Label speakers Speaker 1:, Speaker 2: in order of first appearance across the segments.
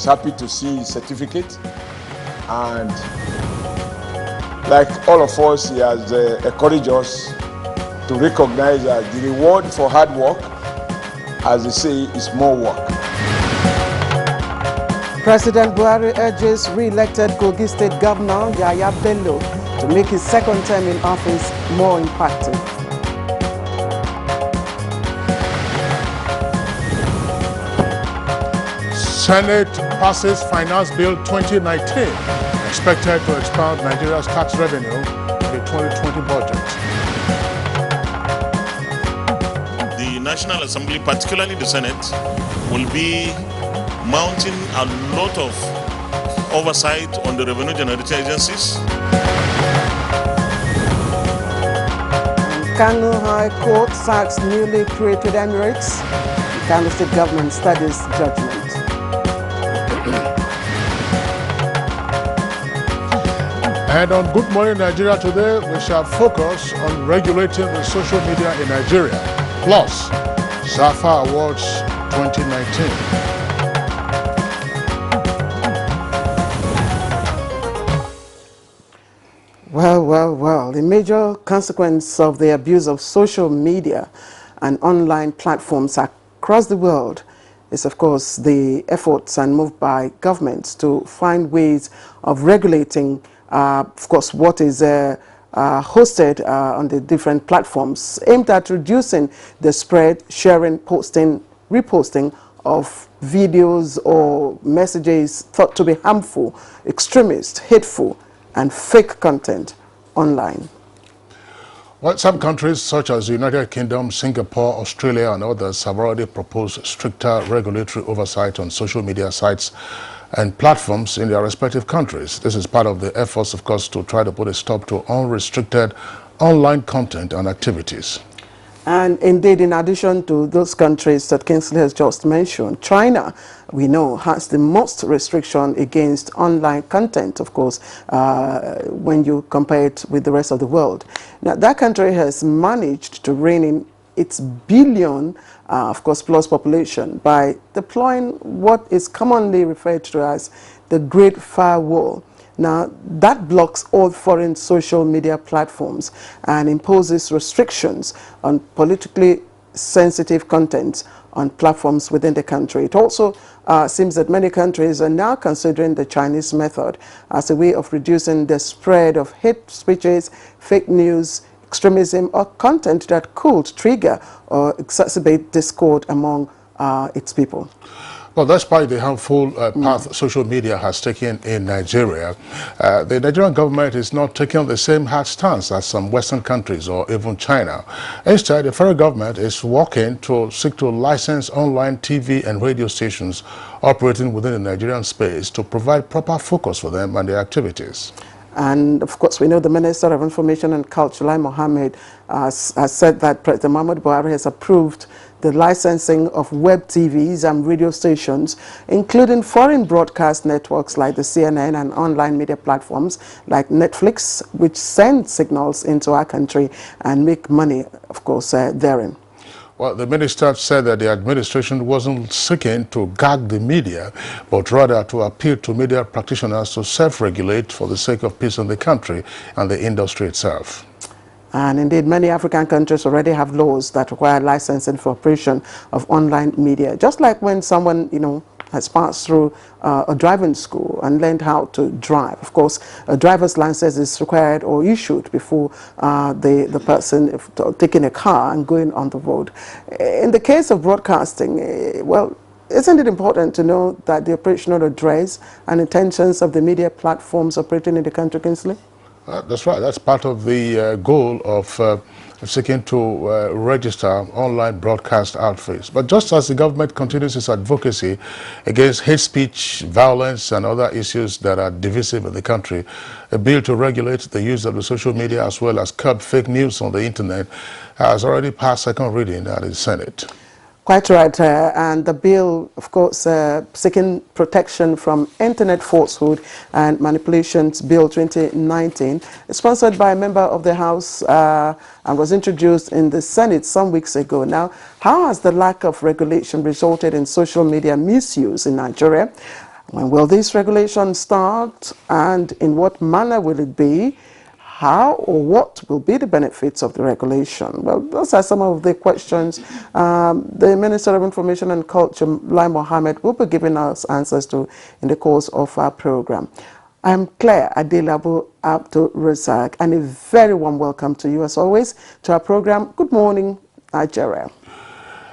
Speaker 1: was happy to see his certificate, and like all of us, he has encouraged us to recognize that the reward for hard work, as they say, is more work.
Speaker 2: President Buhari urges re-elected Kogi State Governor Yaya Bello to make his second term in office more impactful.
Speaker 3: Senate passes Finance Bill 2019, expected to expand Nigeria's tax revenue in the 2020 budget.
Speaker 4: The National Assembly, particularly the Senate, will be mounting a lot of oversight on the revenue generating agencies.
Speaker 2: Kano High Court sacks newly created Emirates. The Kano State government studies judgment.
Speaker 3: And on Good Morning Nigeria today, we shall focus on regulating the social media in Nigeria, plus Zafa Awards 2019.
Speaker 2: Well, the major consequence of the abuse of social media and online platforms across the world is, of course, the efforts and move by governments to find ways of regulating, of course, what is hosted on the different platforms, aimed at reducing the spread, sharing, posting, reposting of videos or messages thought to be harmful, extremist, hateful, and fake content online.
Speaker 3: Well, some countries such as the United Kingdom, Singapore, Australia, and others have already proposed stricter regulatory oversight on social media sites and platforms in their respective countries. This is part of the efforts, of course, to try to put a stop to unrestricted online content and activities.
Speaker 2: And indeed, in addition to those countries that Kingsley has just mentioned, China, we know, has the most restriction against online content, of course, when you compare it with the rest of the world. Now, that country has managed to rein in its billion, of course, plus population by deploying what is commonly referred to as the Great Firewall. Now, that blocks all foreign social media platforms and imposes restrictions on politically sensitive content on platforms within the country. It also seems that many countries are now considering the Chinese method as a way of reducing the spread of hate speeches, fake news, extremism, or content that could trigger or exacerbate discord among its people.
Speaker 3: Well, despite the harmful path social media has taken in Nigeria, the Nigerian government is not taking the same hard stance as some Western countries or even China. Instead, the federal government is working to seek to license online TV and radio stations operating within the Nigerian space to provide proper focus for them and their activities.
Speaker 2: And of course, we know the Minister of Information and Culture, Lai Mohammed, has said that President Muhammadu Buhari has approved the licensing of web TVs and radio stations, including foreign broadcast networks like the CNN and online media platforms like Netflix, which send signals into our country and make money, of course, therein.
Speaker 3: Well, the minister said that the administration wasn't seeking to gag the media, but rather to appeal to media practitioners to self-regulate for the sake of peace in the country and the industry itself.
Speaker 2: And indeed, many African countries already have laws that require licensing for operation of online media. Just like when someone, has passed through a driving school and learned how to drive. Of course, a driver's license is required or issued before the person taking a car and going on the road. In the case of broadcasting, well, isn't it important to know that the operational address and intentions of the media platforms operating in the country, Kingsley?
Speaker 3: That's right. That's part of the goal of seeking to register online broadcast outfits. But just as the government continues its advocacy against hate speech, violence, and other issues that are divisive in the country, a bill to regulate the use of the social media as well as curb fake news on the internet has already passed second reading at the Senate.
Speaker 2: Quite right, and the bill, of course, seeking protection from internet falsehood and manipulations, Bill 2019, is sponsored by a member of the House and was introduced in the Senate some weeks ago. Now, how has the lack of regulation resulted in social media misuse in Nigeria? When will this regulation start, and in what manner will it be? How or what will be the benefits of the regulation? Well, those are some of the questions the Minister of Information and Culture, Lai Mohammed, will be giving us answers to in the course of our program. I'm Claire Adelabu Abdul Razak, and a very warm welcome to you, as always, to our program. Good morning, Nigeria.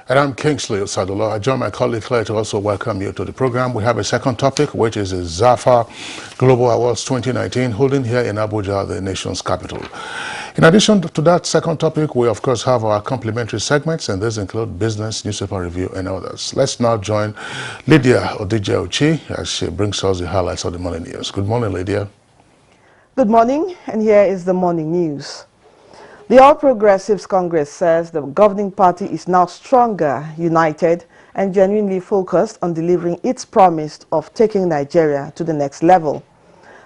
Speaker 3: And I'm Kingsley Osadolo. I join my colleague Claire to also welcome you to the program. We have a second topic, which is the Zafa Global Awards 2019, holding here in Abuja, the nation's capital. In addition to that second topic, we of course have our complimentary segments, and these include business, newspaper review, and others. Let's now join Lydia Odije-Ochi as she brings us the highlights of the morning news. Good morning, Lydia.
Speaker 5: Good morning, and here is the morning news. The All Progressives Congress says the governing party is now stronger, united, and genuinely focused on delivering its promise of taking Nigeria to the next level.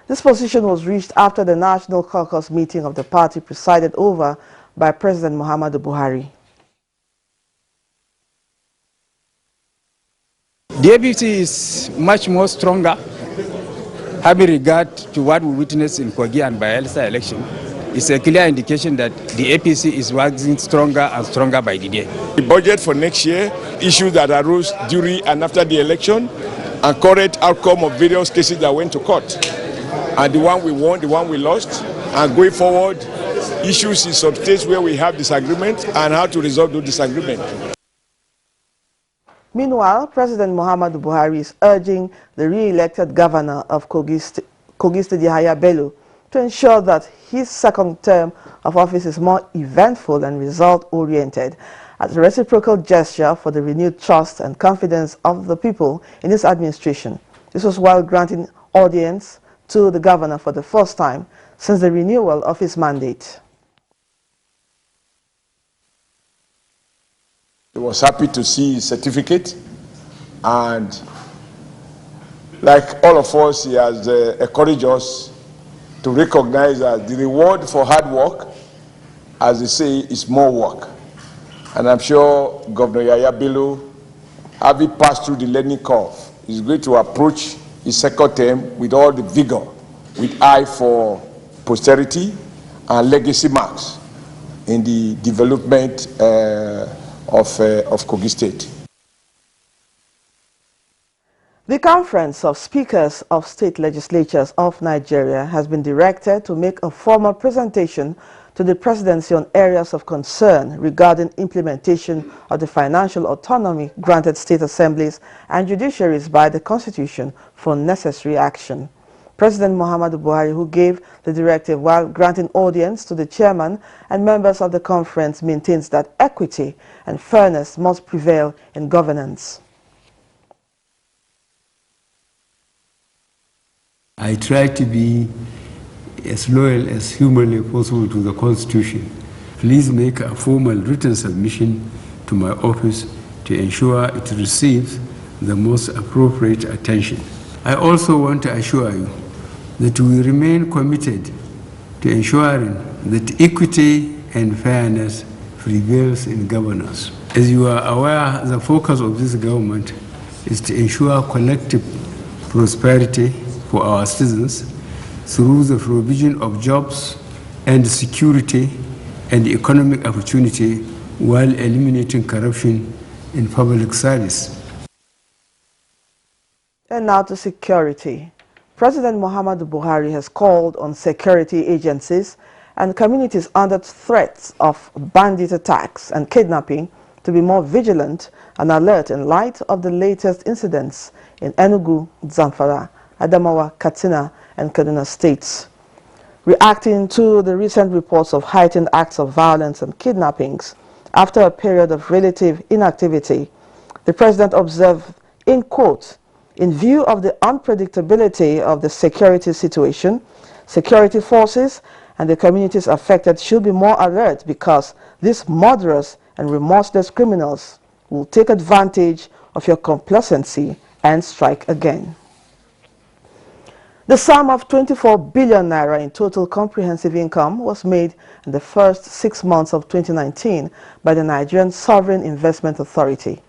Speaker 5: This position was reached after the National Caucus meeting of the party presided over by President Muhammadu Buhari.
Speaker 6: The APC is much more stronger, having regard to what we witnessed in Kogi and Bayelsa election. It's a clear indication that the APC is waxing stronger and stronger by the day.
Speaker 1: The budget for next year, issues that arose during and after the election, and current outcome of various cases that went to court. And the one we won, the one we lost, and going forward, issues in some states where we have disagreement and how to resolve those disagreements.
Speaker 5: Meanwhile, President Muhammadu Buhari is urging the re-elected governor of Kogi State, Yahaya Bello, to ensure that his second term of office is more eventful and result-oriented as a reciprocal gesture for the renewed trust and confidence of the people in his administration. This was while granting audience to the governor for the first time since the renewal of his mandate.
Speaker 1: He was happy to see his certificate, and like all of us, he has encouraged us to recognize that the reward for hard work, as they say, is more work. And I'm sure Governor Yahaya Bello, having passed through the learning curve, is going to approach his second term with all the vigor, with eye for posterity and legacy marks in the development of Kogi State.
Speaker 5: The Conference of Speakers of State Legislatures of Nigeria has been directed to make a formal presentation to the presidency on areas of concern regarding implementation of the financial autonomy granted state assemblies and judiciaries by the Constitution for necessary action. President Muhammadu Buhari, who gave the directive while granting audience to the chairman and members of the conference, maintains that equity and fairness must prevail in governance.
Speaker 7: I try to be as loyal as humanly possible to the Constitution. Please make a formal written submission to my office to ensure it receives the most appropriate attention. I also want to assure you that we remain committed to ensuring that equity and fairness prevails in governance. As you are aware, the focus of this government is to ensure collective prosperity for our citizens through the provision of jobs and security and economic opportunity while eliminating corruption in public service.
Speaker 5: And now to security. President Muhammadu Buhari has called on security agencies and communities under threats of bandit attacks and kidnapping to be more vigilant and alert in light of the latest incidents in Enugu, Zamfara, Adamawa, Katsina, and Kaduna states. Reacting to the recent reports of heightened acts of violence and kidnappings after a period of relative inactivity, the president observed, in quote, "In view of the unpredictability of the security situation, security forces and the communities affected should be more alert because these murderous and remorseless criminals will take advantage of your complacency and strike again." The sum of 24 billion naira in total comprehensive income was made in the first 6 months of 2019 by the Nigerian Sovereign Investment Authority.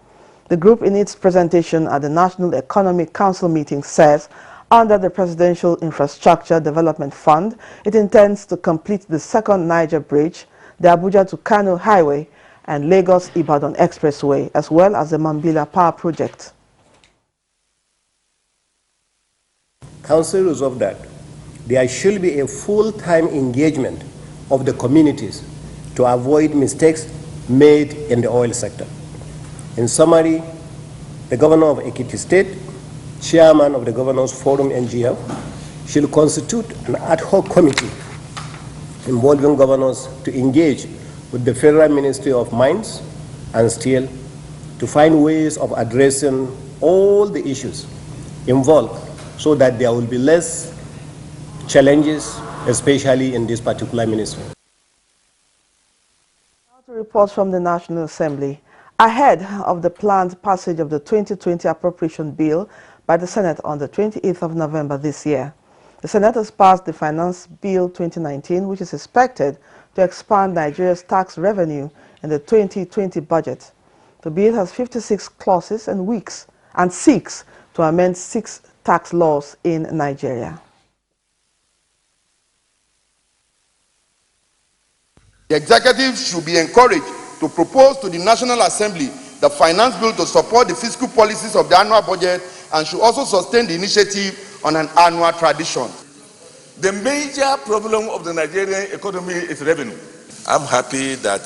Speaker 5: The group, in its presentation at the National Economic Council meeting, says under the Presidential Infrastructure Development Fund, it intends to complete the second Niger Bridge, the Abuja to Kano Highway, and Lagos-Ibadan Expressway, as well as the Mambila Power Project.
Speaker 8: Council resolved that there should be a full-time engagement of the communities to avoid mistakes made in the oil sector. In summary, the Governor of Ekiti State, Chairman of the Governors Forum NGF, should constitute an ad hoc committee involving governors to engage with the Federal Ministry of Mines and Steel to find ways of addressing all the issues involved so that there will be less challenges, especially in this particular ministry.
Speaker 5: Now to reports from the National Assembly. Ahead of the planned passage of the 2020 appropriation bill by the Senate on the 28th of November this year, the Senate has passed the Finance Bill 2019, which is expected to expand Nigeria's tax revenue in the 2020 budget. The bill has 56 clauses and seeks to amend 6 tax laws in Nigeria.
Speaker 9: The executive should be encouraged to propose to the National Assembly the finance bill to support the fiscal policies of the annual budget and should also sustain the initiative on an annual tradition.
Speaker 10: The major problem of the Nigerian economy is revenue. I'm happy that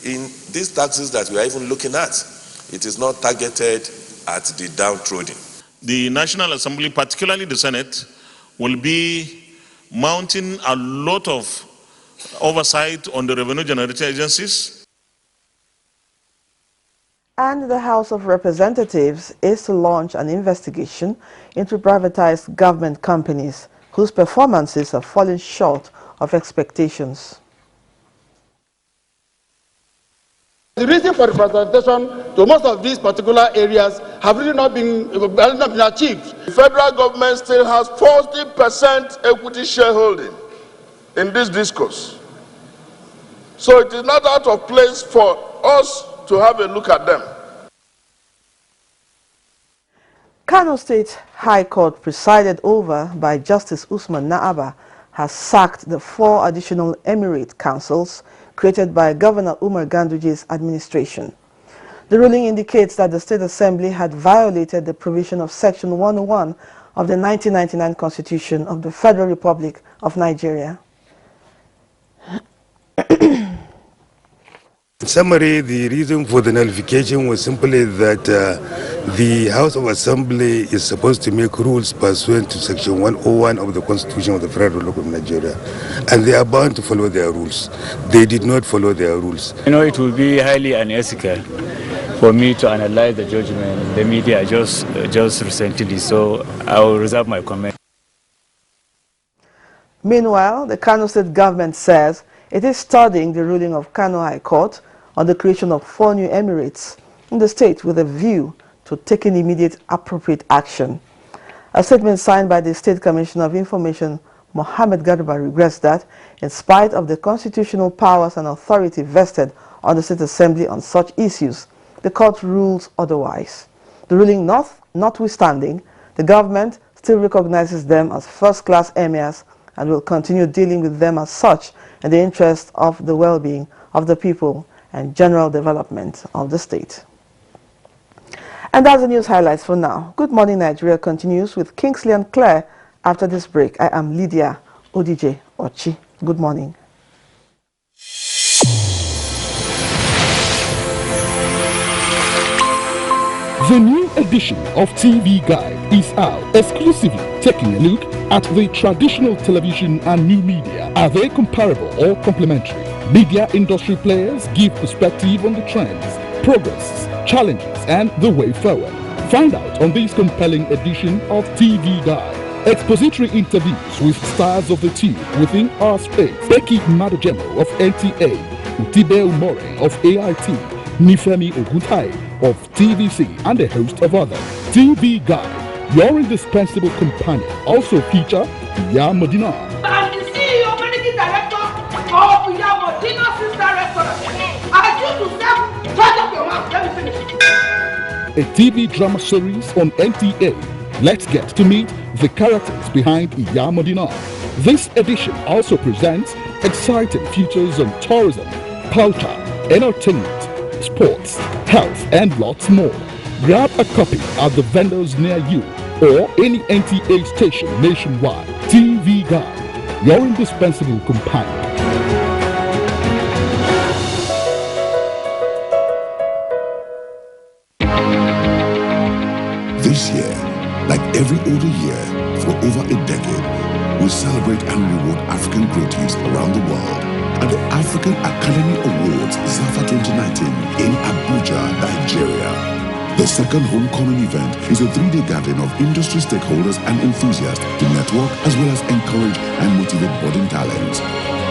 Speaker 10: in these taxes that we are even looking at, it is not targeted at the downtrodden.
Speaker 4: The National Assembly, particularly the Senate, will be mounting a lot of oversight on the revenue generating agencies.
Speaker 5: And the House of Representatives is to launch an investigation into privatized government companies whose performances have fallen short of expectations.
Speaker 11: The reason for representation to most of these particular areas have really not been achieved.
Speaker 9: The federal government still has 40% equity shareholding in this discourse. So it is not out of place for us to have a look at them.
Speaker 5: Kano State High Court, presided over by Justice Usman Naaba, has sacked the 4 additional emirate councils created by Governor Umar Ganduji's administration. The ruling indicates that the State Assembly had violated the provision of Section 101 of the 1999 Constitution of the Federal Republic of Nigeria.
Speaker 12: In summary, the reason for the nullification was simply that the House of Assembly is supposed to make rules pursuant to Section 101 of the Constitution of the Federal Republic of Nigeria, and they are bound to follow their rules. They did not follow their rules.
Speaker 13: You know, it will be highly unethical for me to analyze the judgment the media just recently, so I will reserve my comment.
Speaker 5: Meanwhile, the Kano State government says it is studying the ruling of Kano High Court on the creation of 4 new emirates in the state with a view to taking immediate appropriate action. A statement signed by the State Commissioner of Information, Mohammed Garba, regrets that, in spite of the constitutional powers and authority vested on the State Assembly on such issues, the court rules otherwise. The ruling notwithstanding, the government still recognizes them as first-class emirs and will continue dealing with them as such in the interest of the well-being of the people and general development of the state. And that's the news highlights for now. Good Morning Nigeria continues with Kingsley and Claire after this break. I am Lydia Odije Ochi. Good morning.
Speaker 14: The new edition of TV Guide is out, exclusively taking a look at the traditional television and new media. Are they comparable or complementary? Media industry players give perspective on the trends, progress, challenges, and the way forward. Find out on this compelling edition of TV Guide. Expository interviews with stars of the team within our space. Becky Madojemo of NTA, Utibe Umore of AIT, Nifemi Oguntai of TVC, and a host of others. TV Guide, your indispensable companion. Also feature Iya Modina.
Speaker 15: I'm the CEO, managing director of Iya Modina Sister Restaurant. I choose to serve. Shut up your mouth. Let me finish.
Speaker 14: a TV drama series on NTA. Let's get to meet the characters behind Iya Modina. This edition also presents exciting features on tourism, culture, entertainment, sports, health, and lots more. Grab a copy at the vendors near you or any NTA station nationwide. TV Guide, your indispensable companion.
Speaker 16: This year, like every other year, for over a decade, we celebrate and reward African growties around the world at the African Academy Awards Zafa 2019 in Abuja, Nigeria. The second homecoming event is a 3-day gathering of industry stakeholders and enthusiasts to network as well as encourage and motivate budding talents.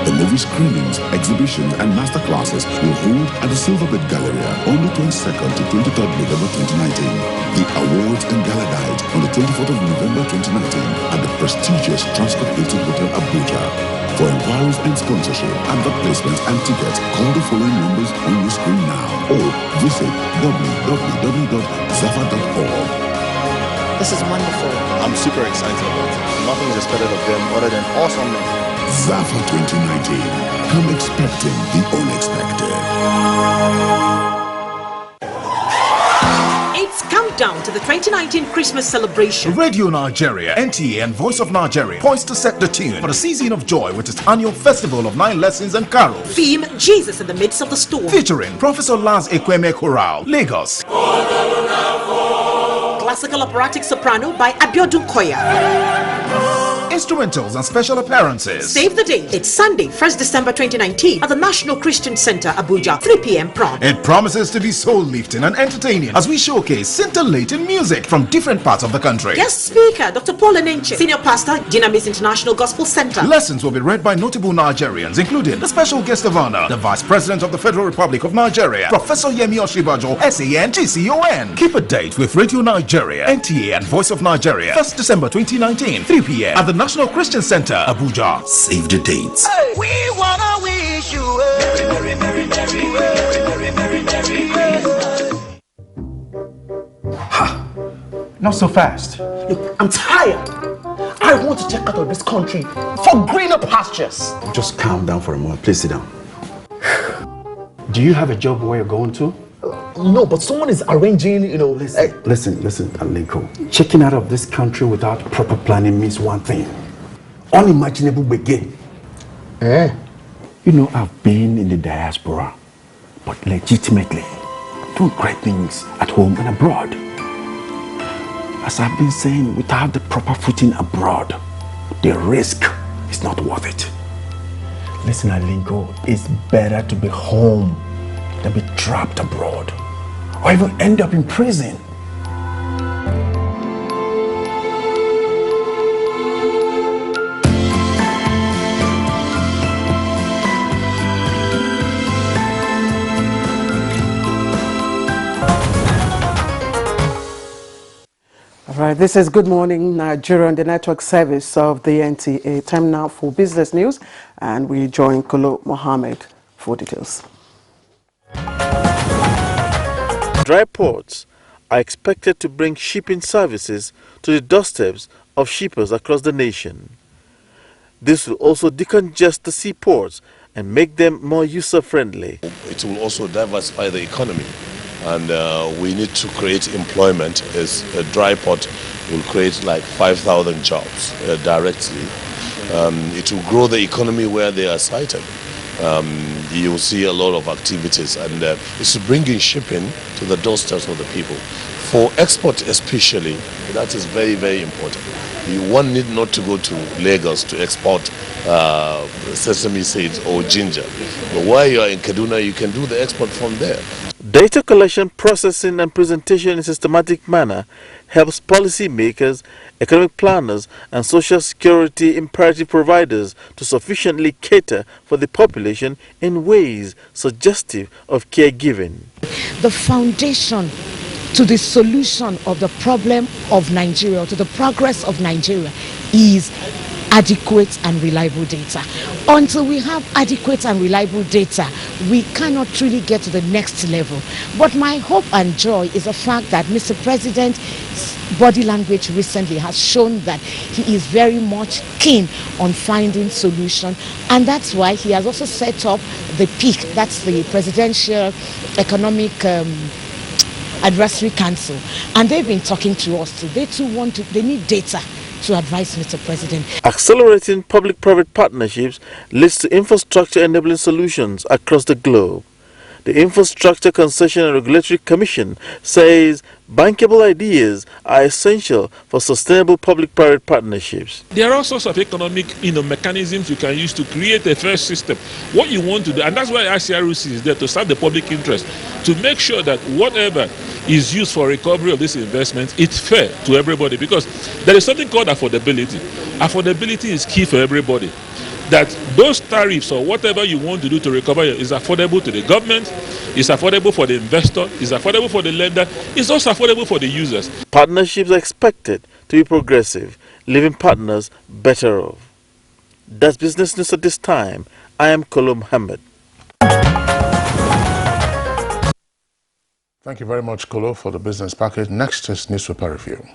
Speaker 16: The movie screenings, exhibitions, and masterclasses will hold at the Silverbird Galleria on the 22nd to 23rd November 2019. The awards and gala guide on the 24th of November 2019 at the prestigious Transcorp Hilton Hotel Abuja. For inquiries and sponsorship, advert placements, and tickets, call the following numbers on your screen now or visit www.zafa.org.
Speaker 17: This is wonderful. I'm super excited about it. Nothing is expected of them other than awesomeness.
Speaker 16: Zafa 2019. Come expecting the unexpected.
Speaker 18: It's countdown to the 2019 Christmas celebration.
Speaker 19: Radio Nigeria, NTA, and Voice of Nigeria poised to set the tune for the season of joy with its annual festival of 9 lessons and carols.
Speaker 18: Theme: Jesus in the midst of the storm.
Speaker 19: Featuring Professor Laz Ekweme Chorale, Lagos.
Speaker 18: Classical operatic soprano by Abiodun Koya.
Speaker 19: Instrumentals and special appearances.
Speaker 18: Save the date. It's Sunday, 1st December 2019 at the National Christian Center, Abuja, 3 p.m. prompt.
Speaker 19: It promises to be soul-lifting and entertaining as we showcase scintillating music from different parts of the country.
Speaker 18: Guest speaker, Dr. Paul Enenche, Senior Pastor, Dynamis International Gospel Center.
Speaker 19: Lessons will be read by notable Nigerians, including the special guest of honor, the Vice President of the Federal Republic of Nigeria, Professor Yemi Oshibajo, SAN, GCON. Keep a date with Radio Nigeria, NTA, and Voice of Nigeria, 1st December 2019, 3 p.m. at the National Christian Center, Abuja.
Speaker 16: Save the dates.
Speaker 15: Hey, we wanna wish you a merry, merry, merry, merry, merry, merry, merry Christmas.
Speaker 20: Not so fast. Look, I'm tired. I want to check out of this country for greener pastures.
Speaker 21: Just calm down for a moment. Please sit down. Do you have a job where you're going to?
Speaker 20: No, but someone is arranging,
Speaker 21: Listen, Aliko. Checking out of this country without proper planning means one thing. Unimaginable begin. I've been in the diaspora, but legitimately doing great things at home and abroad. As I've been saying, without the proper footing abroad, the risk is not worth it.
Speaker 20: Listen, Alinko, it's better to be home than be trapped abroad, or even end up in prison.
Speaker 2: Right, this is Good Morning Nigeria, the network service of the NTA. Time now for business news, and we join Kolo Mohammed for details.
Speaker 22: Dry ports are expected to bring shipping services to the doorsteps of shippers across the nation. This will also decongest the seaports and make them more user-friendly.
Speaker 10: It will also diversify the economy. And we need to create employment. As a dry port will create like 5,000 jobs directly. It will grow the economy where they are sited. You will see a lot of activities, and it's bringing shipping to the doorsteps of the people. For export especially, that is very, very important. One need not to go to Lagos to export sesame seeds or ginger. But while you are in Kaduna, you can do the export from there.
Speaker 22: Data collection, processing and presentation in a systematic manner helps policymakers, economic planners and social security imperative providers to sufficiently cater for the population in ways suggestive of caregiving.
Speaker 23: The foundation to the solution of the problem of Nigeria, to the progress of Nigeria, is adequate and reliable data. Until we have adequate and reliable data, we cannot really get to the next level. But my hope and joy is the fact that Mr. President's body language recently has shown that he is very much keen on finding solution, and that's why he has also set up the PEAC, that's the Presidential Economic Advisory Council, and they've been talking to us too. They too they need data to advise Mr. President.
Speaker 22: Accelerating public-private partnerships leads to infrastructure enabling solutions across the globe. The Infrastructure Concession and Regulatory Commission says bankable ideas are essential for sustainable public-private partnerships.
Speaker 1: There are all sorts of economic mechanisms you can use to create a fair system. What you want to do, and that's why ICRC is there to serve the public interest, to make sure that whatever is used for recovery of these investments, it's fair to everybody, because there is something called affordability. Affordability is key for everybody. That those tariffs or whatever you want to do to recover is affordable to the government, is affordable for the investor, is affordable for the lender, is also affordable for the users.
Speaker 22: Partnerships are expected to be progressive, leaving partners better off. That's business news at this time. I am Kolo Muhammad.
Speaker 3: Thank you very much, Kolo, for the business package. Next is newspaper review.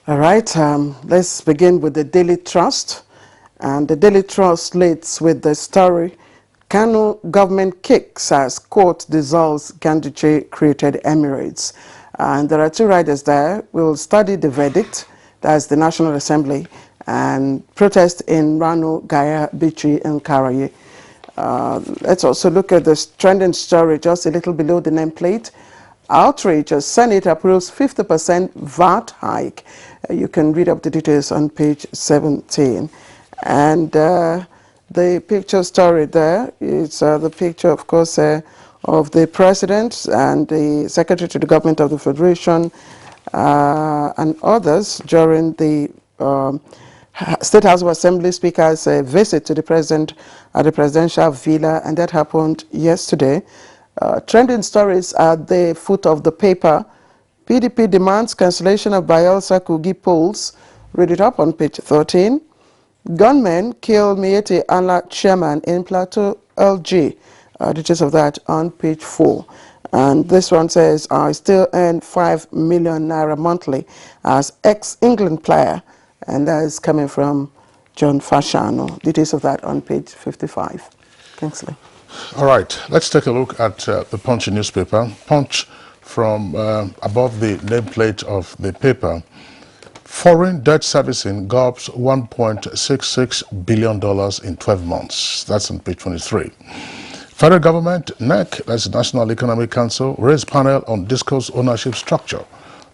Speaker 2: All right, let's begin with the Daily Trust. And the Daily Trust leads with the story, Kano government kicks as court dissolves Ganduje-created Emirates. And there are two writers there. We'll study the verdict, that's the National Assembly, and protest in Rano, Gaya, Bichi, and Karaye. Let's also look at the trending story just a little below the nameplate. Outrage as Senate approves 50% VAT hike. You can read up the details on page 17. And the picture story there is the picture, of course, of the President and the Secretary to the Government of the Federation and others during the State House of Assembly Speaker's visit to the President at the Presidential Villa, and that happened yesterday. Trending stories at the foot of the paper. PDP demands cancellation of Bayelsa Kogi polls. Read it up on page 13. Gunmen kill Miete Anla chairman in Plateau LG. Details of that on page 4. And this one says, I still earn 5 million naira monthly as ex-England player. And that is coming from John Fashano. Details of that on page 55. Kingsley.
Speaker 3: All right, let's take a look at the Punch newspaper. Punch from above the nameplate of the paper. Foreign debt servicing gobs $1.66 billion in 12 months. That's on page 23. Federal government, NEC, that's the National Economic Council, raised panel on discourse ownership structure.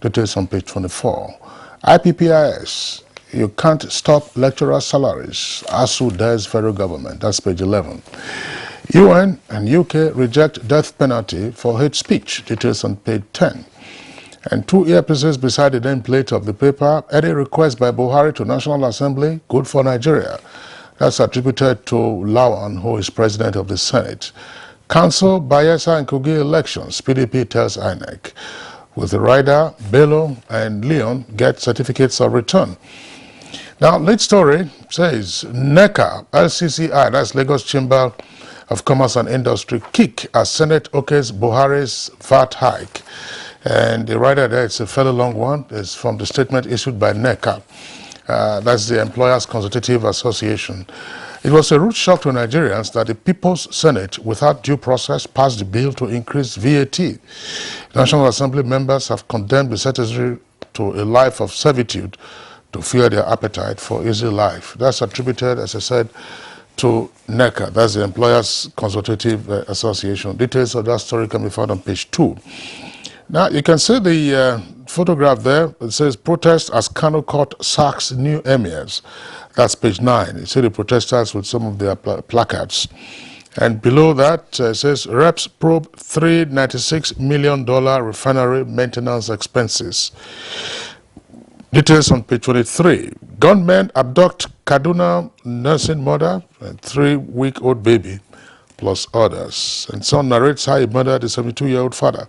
Speaker 3: Details on page 24. IPPIS, you can't stop lecturer salaries. ASU dares federal government. That's page 11. UN and UK reject death penalty for hate speech. Details on page 10. And two earpieces beside the nameplate of the paper. Any request by Buhari to National Assembly, good for Nigeria. That's attributed to Lawan, who is president of the Senate. Council, Bayelsa and Kogi elections, PDP tells INEC. With the rider, Bello and Leon get certificates of return. Now, lead story says NECA, LCCI, that's Lagos Chamber of Commerce and Industry, kick as Senate okays Buhari's VAT hike. And the writer there, it's a fairly long one, is from the statement issued by NECA. That's the Employers Consultative Association. It was a rude shock to Nigerians that the People's Senate, without due process, passed the bill to increase VAT. National Assembly members have condemned the citizenry to a life of servitude to fuel their appetite for easy life. That's attributed, as I said, to NECA, that's the Employers Consultative Association. Details of that story can be found on page 2. Now, you can see the photograph there. It says, protest as Kano Court sacks new emirs. That's page 9. You see the protesters with some of their placards. And below that says reps probe $396 million refinery maintenance expenses. Details on page 23. Gunmen abduct Kaduna nursing mother and 3-week-old baby, plus others. And son narrates how he murdered the 72-year-old father.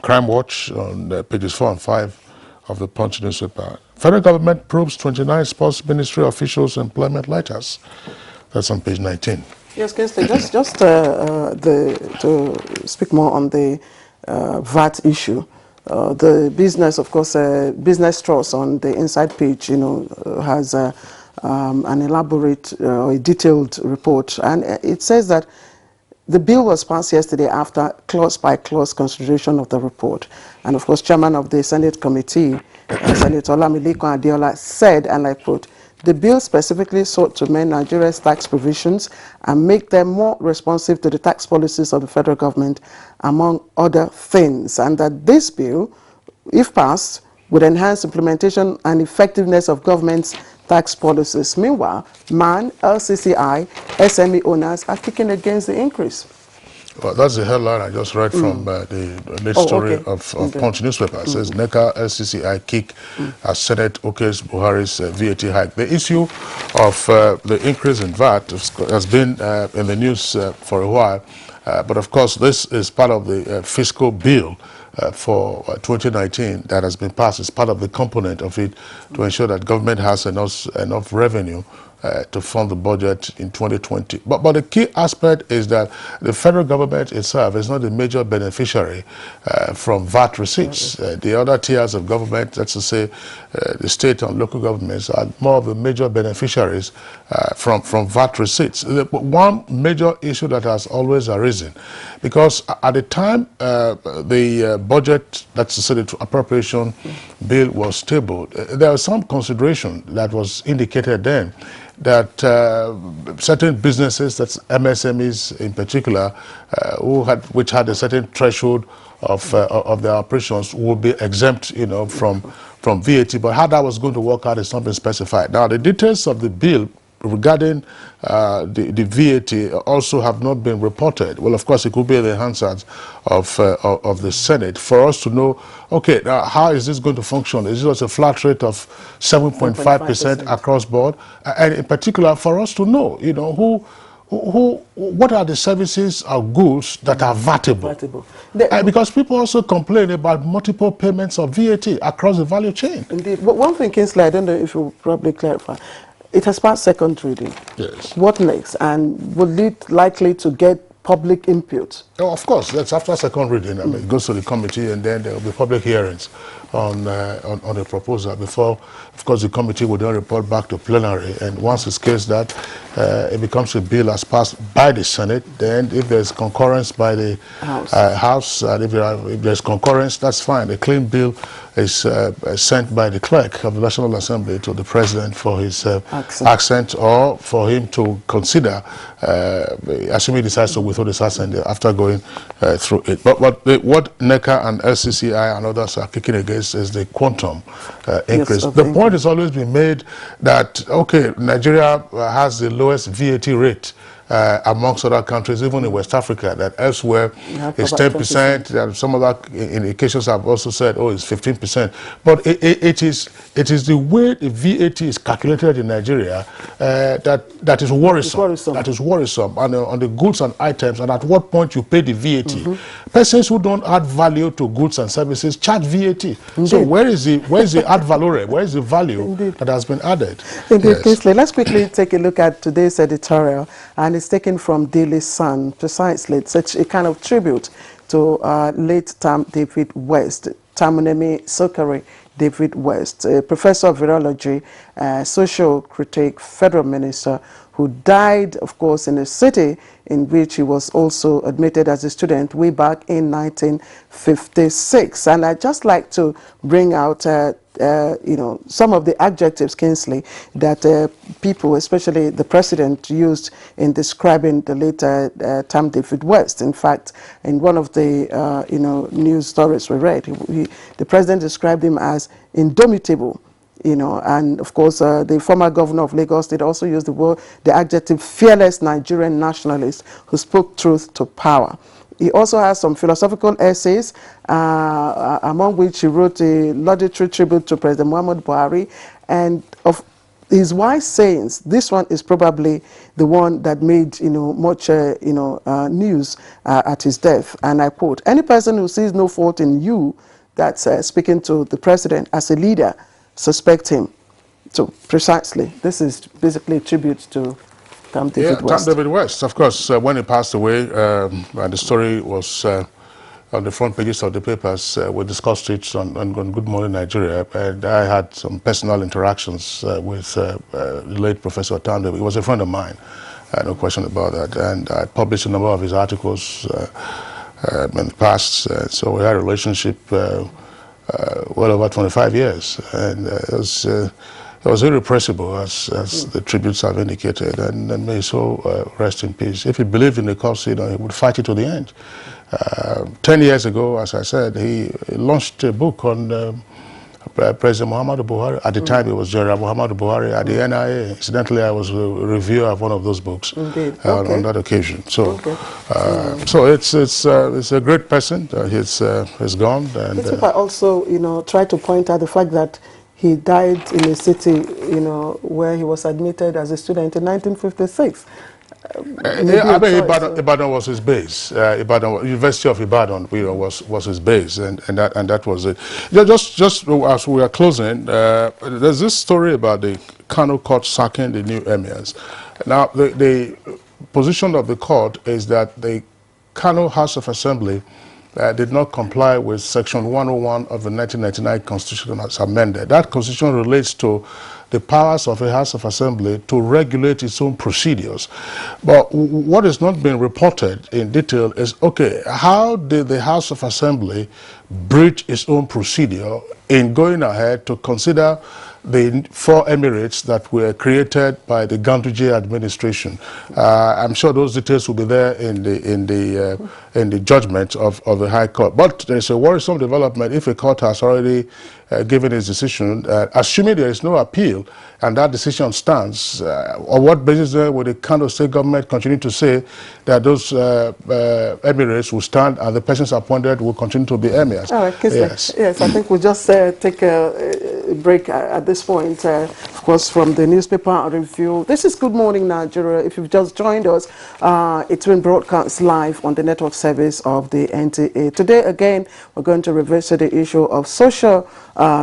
Speaker 3: Crime Watch on pages 4 and 5 of the Punch newspaper. Federal government probes 29 sports ministry officials' employment letters. That's on page 19.
Speaker 2: Yes, Kingsley, just to speak more on the VAT issue. The business, of course, business trust on the inside page, has an elaborate, a detailed report, and it says that the bill was passed yesterday after clause-by-clause consideration of the report. And of course, chairman of the Senate committee, Senator Olamilekan Adeola, said, and I quote, the bill specifically sought to amend Nigeria's tax provisions and make them more responsive to the tax policies of the federal government, among other things. And that this bill, if passed, would enhance implementation and effectiveness of government's tax policies. Meanwhile, MAN, LCCI, SME owners are kicking against the increase.
Speaker 3: Well, that's the headline I just read from the late story of Punch newspaper. It says NECA LCCI kick as Senate okays Buhari's VAT hike. The issue of the increase in VAT has been in the news for a while, but of course this is part of the fiscal bill for 2019 that has been passed. It's part of the component of it to ensure that government has enough revenue to fund the budget in 2020. But the key aspect is that the federal government itself is not the major beneficiary from VAT receipts. The other tiers of government, that's to say the state and local governments, are more of the major beneficiaries from VAT receipts. One major issue that has always arisen, because at the time the budget, that's to say the appropriation bill was tabled, there was some consideration that was indicated then that certain businesses, that's MSMEs in particular, which had a certain threshold of their operations, would be exempt, from VAT. But how that was going to work out is not been specified. Now, the details of the bill regarding the VAT also have not been reported. Well, of course, it could be in the hands of the Senate for us to know, okay, now how is this going to function? Is it a flat rate of 7.5% across board? And in particular, for us to know, what are the services or goods that are VATable? Because people also complain about multiple payments of VAT across the value chain.
Speaker 2: Indeed. But one thing, Kingsley, I don't know if you'll probably clarify. It has passed second reading.
Speaker 3: Yes.
Speaker 2: What next? And will it likely to get public input?
Speaker 3: Oh, of course, that's after second reading. I mean, it goes to the committee, and then there will be public hearings on the proposal before, of course, the committee will then report back to plenary. And once it's case that it becomes a bill as passed by the Senate, then if there's concurrence by the House, and if there's concurrence, that's fine. A clean bill is sent by the clerk of the National Assembly to the president for his accent, or for him to consider, assuming he decides to withhold his assent after going through it. But what NECA and LCCI and others are kicking against is the quantum increase.
Speaker 2: Yes,
Speaker 3: the point has always been made that, okay, Nigeria has the lowest VAT rate amongst other countries, even in West Africa, that elsewhere is 10%, and some other indications have also said, oh, it's 15%. But it is the way the VAT is calculated in Nigeria that is worrisome. That is worrisome on the goods and items, and at what point you pay the VAT. Persons who don't add value to goods and services charge VAT. Indeed. So where is the ad valorem? Where is the value that has been added?
Speaker 2: Indeed, Kingsley. Let's quickly take a look at today's editorial, and it's taken from Daily Sun, precisely. It's such a kind of tribute to late Tam David West, Tamunemi Sokari David West, a professor of virology, social critic, federal minister, who died, of course, in a city in which he was also admitted as a student way back in 1956. And I'd just like to bring out some of the adjectives, Kingsley, that people, especially the president, used in describing the late Tam David West. In fact, in one of the news stories we read, the president described him as indomitable, And of course, the former governor of Lagos State also used the adjective fearless Nigerian nationalist who spoke truth to power. He also has some philosophical essays, among which he wrote a laudatory tribute to President Muhammadu Buhari. And of his wise sayings, this one is probably the one that made much news at his death. And I quote, "Any person who sees no fault in you," that's speaking to the president as a leader, "suspect him." So precisely, this is basically a tribute to Tam David West.
Speaker 3: Tam David West, of course, when he passed away, and the story was on the front pages of the papers, we discussed it on Good Morning Nigeria, and I had some personal interactions with the late Professor Tam David. He was a friend of mine, no question about that, and I published a number of his articles in the past, so we had a relationship well over 25 years, and it was irrepressible, as the tributes have indicated, and may he so rest in peace. If he believed in the cause, he would fight it to the end. 10 years ago, as I said, he launched a book on President Muhammadu Buhari. At the time, it was General Muhammadu Buhari at the NIA. Incidentally, I was a reviewer of one of those books on that occasion. So, so it's a great person. He's gone. And
Speaker 2: if I also, try to point out the fact that he died in a city, where he was admitted as a student in 1956.
Speaker 3: Ibadan was his base. University of Ibadan, was his base, and that was it. Just as we are closing, there's this story about the Kano court sacking the new emirs. Now, the position of the court is that the Kano House of Assembly did not comply with Section 101 of the 1999 Constitution as amended. That constitution relates to the powers of a House of Assembly to regulate its own procedures. But what is not being reported in detail is, okay, how did the House of Assembly breach its own procedure in going ahead to consider the 4 emirates that were created by the Ganduje administration? I'm sure those details will be there in the judgment of the High Court. But there is a worrisome development if a court has already given its decision, assuming there is no appeal, and that decision stands. On what basis will the Kano State government continue to say that those emirates will stand and the persons appointed will continue to be emirs?
Speaker 2: All right, yes, I think we'll just take a break at this point. Of course, from the newspaper review. This is Good Morning Nigeria. If you've just joined us, it's been broadcast live on the network service of the NTA. Today, again, we're going to revisit the issue of social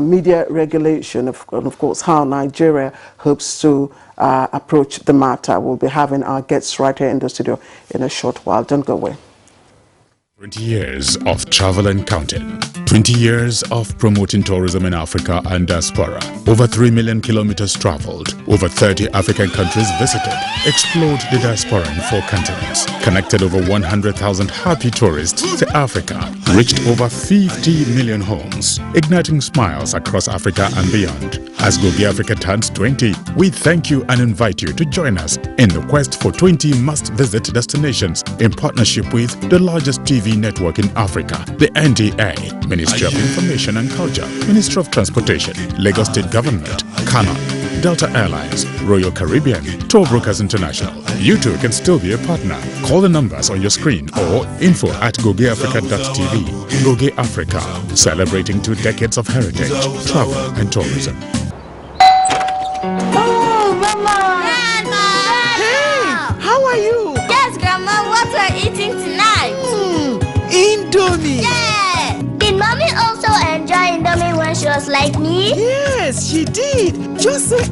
Speaker 2: media regulation, and of course, how Nigeria hopes to approach the matter. We'll be having our guests right here in the studio in a short while. Don't go away.
Speaker 6: 20 years of travel and counting. 20 years of promoting tourism in Africa and diaspora. Over 3 million kilometers traveled. Over 30 African countries visited. Explored the diaspora in 4 continents. Connected over 100,000 happy tourists to Africa. Reached over 50 million homes. Igniting smiles across Africa and beyond. As Gogi Africa turns 20, we thank you and invite you to join us in the quest for 20 must-visit destinations in partnership with the largest TV network in Africa, the NTA, Ministry of Information and Culture, Ministry of Transportation, Lagos State Government, Canon, Delta Airlines, Royal Caribbean, Tour Brokers International. You too can still be a partner. Call the numbers on your screen or info@gogeafrica.tv. Goge Africa, celebrating 2 decades of heritage, travel and tourism.
Speaker 7: Oh, Mama! Grandma!
Speaker 8: Hey, how are you?
Speaker 7: Yes, Grandma, what are you eating tonight?
Speaker 8: Indomie!
Speaker 7: Yeah! Did Mommy also enjoy Indomie when she was like me?
Speaker 8: Yes, she did. Just say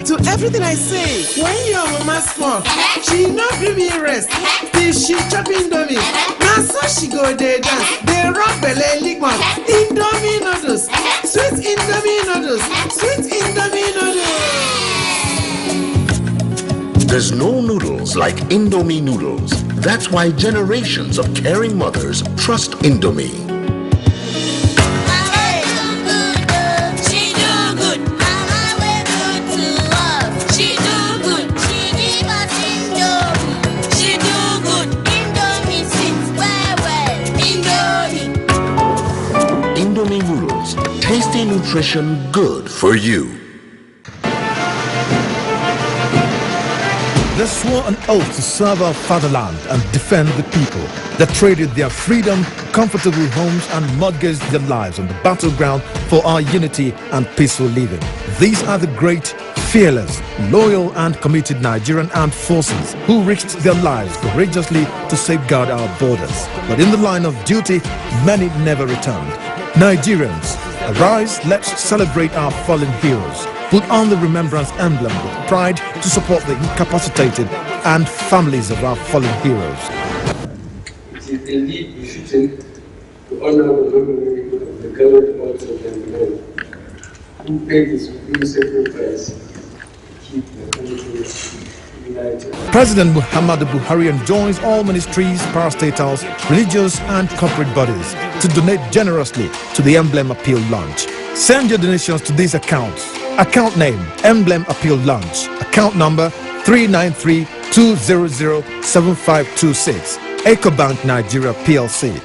Speaker 8: to everything I say. When your mama's small, she not bring me rest till she chop Indomie. Now so she go there dance, they rub belly lick mouth. Indomie noodles, sweet Indomie noodles, sweet Indomie noodles.
Speaker 24: There's no noodles like Indomie noodles. That's why generations of caring mothers trust Indomie. tasty nutrition good for you.
Speaker 4: They swore an oath to serve our fatherland and defend the people. They traded their freedom, comfortable homes and mortgaged their lives on the battleground for our unity and peaceful living. These are the great, fearless, loyal and committed Nigerian armed forces who risked their lives courageously to safeguard our borders. But in the line of duty, many never returned. Nigerians, arise, let's celebrate our fallen heroes. Put on the remembrance emblem with pride to support the incapacitated and families of our fallen heroes.
Speaker 9: It is indeed befitting to honor the memory of the gallant hearts and men who paid the supreme sacrifice to keep the country united.
Speaker 4: President Muhammadu Buhari enjoins all ministries, parastatals, religious and corporate bodies to donate generously to the Emblem Appeal Launch. Send your donations to these accounts. Account name, Emblem Appeal Launch. Account number 393-200-7526. EcoBank Nigeria PLC.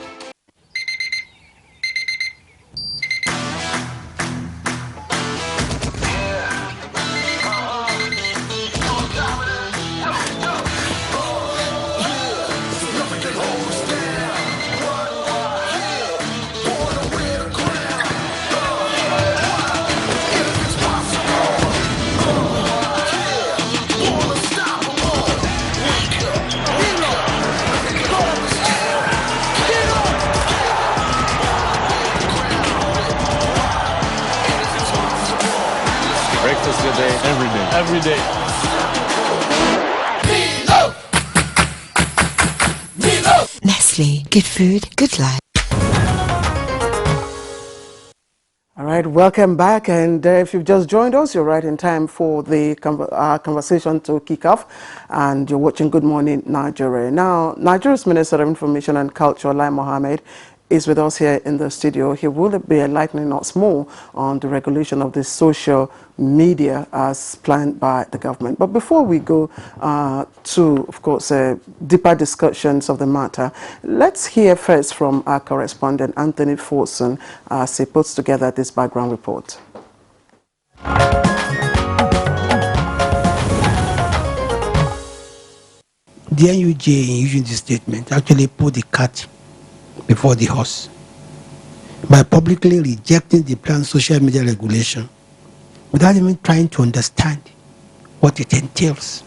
Speaker 11: Every day.
Speaker 12: Nestle, good food, good life.
Speaker 2: All right, welcome back. And if you've just joined us, you're right in time for the conversation to kick off. And you're watching Good Morning Nigeria. Now, Nigeria's Minister of Information and Culture, Lai Mohammed, is with us here in the studio. He will be enlightening us more on the regulation of the social media as planned by the government. But before we go to, of course, deeper discussions of the matter, let's hear first from our correspondent, Anthony Forson, as he puts together this background report.
Speaker 25: The NUJ, in using this statement, actually put the cat before the horse by publicly rejecting the planned social media regulation without even trying to understand what it entails.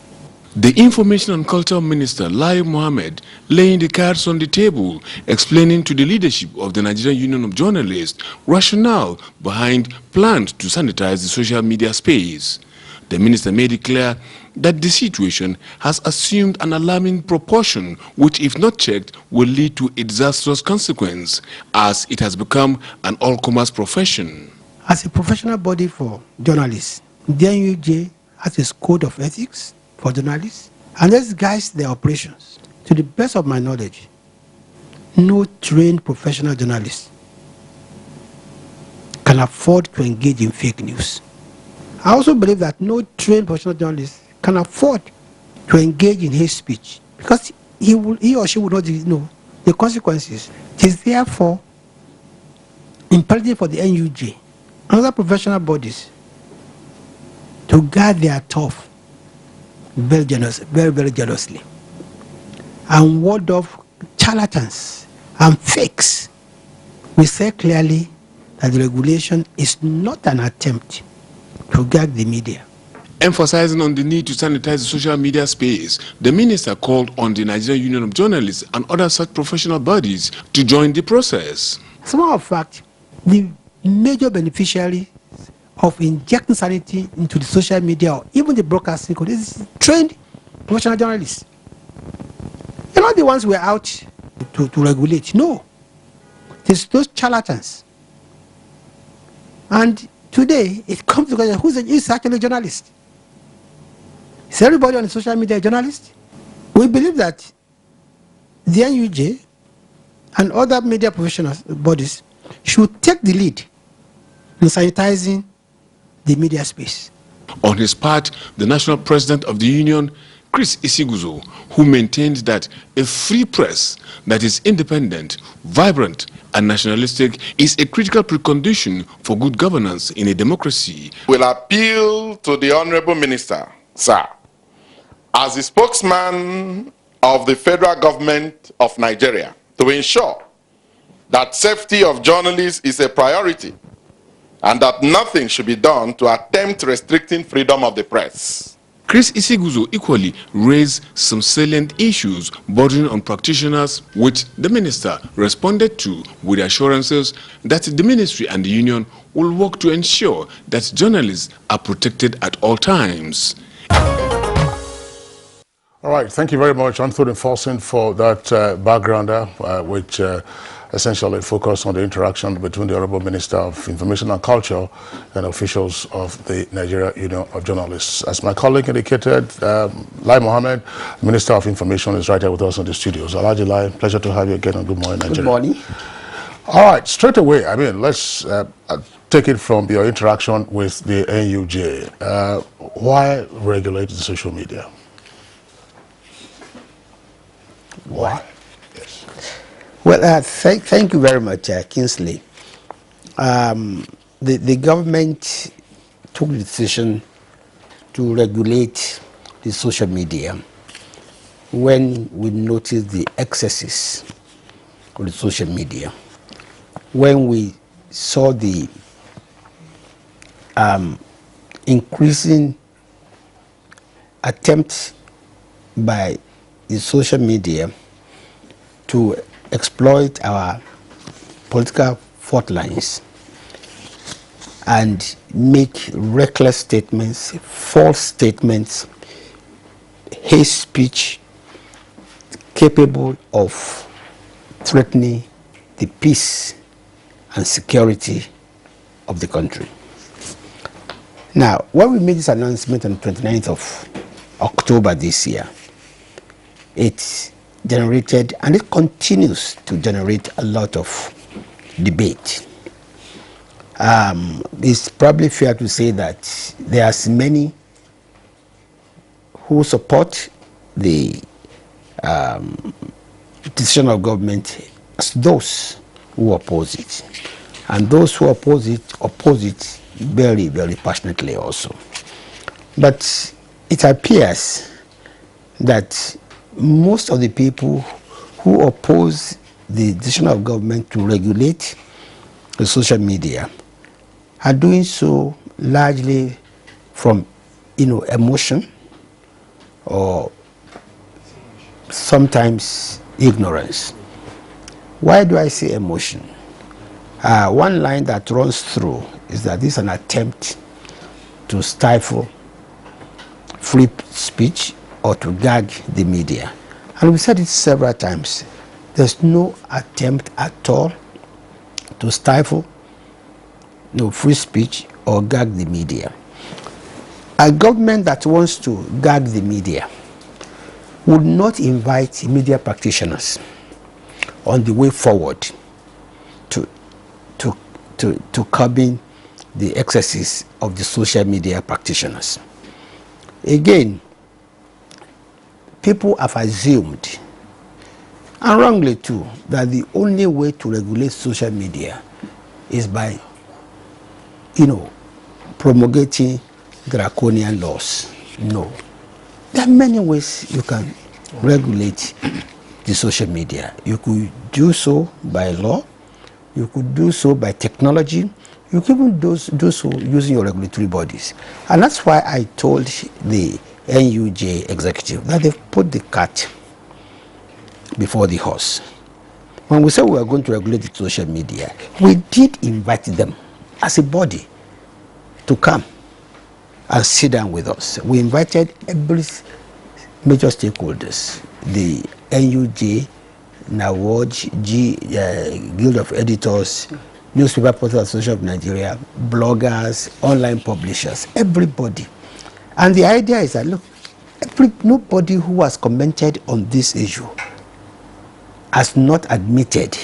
Speaker 26: The Information and Culture Minister, Lai Mohammed, laying the cards on the table, explaining to the leadership of the Nigerian Union of Journalists rationale behind plans to sanitize the social media space. The minister made it clear that the situation has assumed an alarming proportion, which, if not checked, will lead to a disastrous consequence, as it has become an all-commerce profession.
Speaker 25: As a professional body for journalists, the NUJ has a code of ethics for journalists, and this guides their operations. To the best of my knowledge, no trained professional journalist can afford to engage in fake news. I also believe that no trained professional journalist can afford to engage in hate speech because he or she will not know the consequences. It is therefore imperative for the NUJ and other professional bodies to guard their turf very jealously and ward off charlatans and fakes. We say clearly that the regulation is not an attempt to gag the media.
Speaker 26: Emphasizing on the need to sanitize the social media space, the minister called on the Nigerian Union of Journalists and other such professional bodies to join the process.
Speaker 25: As a matter of fact, the major beneficiary of injecting sanity into the social media or even the broadcasting code is trained professional journalists. They're not the ones who are out to regulate. No. It's those charlatans. And today, it comes to question who's actually a journalist. Is everybody on the social media a journalist? We believe that the NUJ and other media professional bodies should take the lead in sanitizing the media space.
Speaker 26: On his part, the national president of the union Chris Isiguzo, who maintained that a free press that is independent, vibrant, and nationalistic is a critical precondition for good governance in a democracy.
Speaker 5: Will appeal to the Honorable Minister, sir, as the spokesman of the federal government of Nigeria, to ensure that safety of journalists is a priority and that nothing should be done to attempt restricting freedom of the press.
Speaker 26: Chris Isiguzo equally raised some salient issues bordering on practitioners, which the minister responded to with assurances that the ministry and the union will work to ensure that journalists are protected at all times.
Speaker 3: All right, thank you very much, Anthony Folsom, for that backgrounder, which essentially focused on the interaction between the Honorable Minister of Information and Culture and officials of the Nigeria Union of Journalists. As my colleague indicated, Lai Mohammed, Minister of Information, is right here with us in the studios. Alhaji Lai, pleasure to have you again, and good morning, Nigeria.
Speaker 12: Good morning.
Speaker 3: All right, straight away, I mean, let's take it from your interaction with the NUJ. Why regulate the social media? Why? Yes.
Speaker 12: Well, thank you very much, Kingsley. The government took the decision to regulate the social media when we noticed the excesses of the social media, when we saw the increasing attempt by the social media to exploit our political fault lines and make reckless statements, false statements, hate speech capable of threatening the peace and security of the country. Now, when we made this announcement on the 29th of October this year, it generated, and it continues to generate, a lot of debate. It's probably fair to say that there are many who support the decision of government as those who oppose it. And those who oppose it very, very passionately also. But it appears that most of the people who oppose the decision of government to regulate the social media are doing so largely from, emotion or sometimes ignorance. Why do I say emotion? One line that runs through is that this is an attempt to stifle free speech or to gag the media. And we said it several times. There's no attempt at all to stifle free speech or gag the media. A government that wants to gag the media would not invite media practitioners on the way forward to curbing the excesses of the social media practitioners. Again, people have assumed, and wrongly too, that the only way to regulate social media is by, promulgating draconian laws. No. There are many ways you can regulate the social media. You could do so by law, you could do so by technology, you can even do so using your regulatory bodies. And that's why I told the NUJ executive that they've put the cart before the horse. When we said we were going to regulate the social media, we did invite them as a body to come and sit down with us. We invited every major stakeholders, the NUJ, NAWOJ, Guild of Editors, Newspaper Portal Association of Nigeria, bloggers, online publishers, everybody. And the idea is that, look, nobody who has commented on this issue has not admitted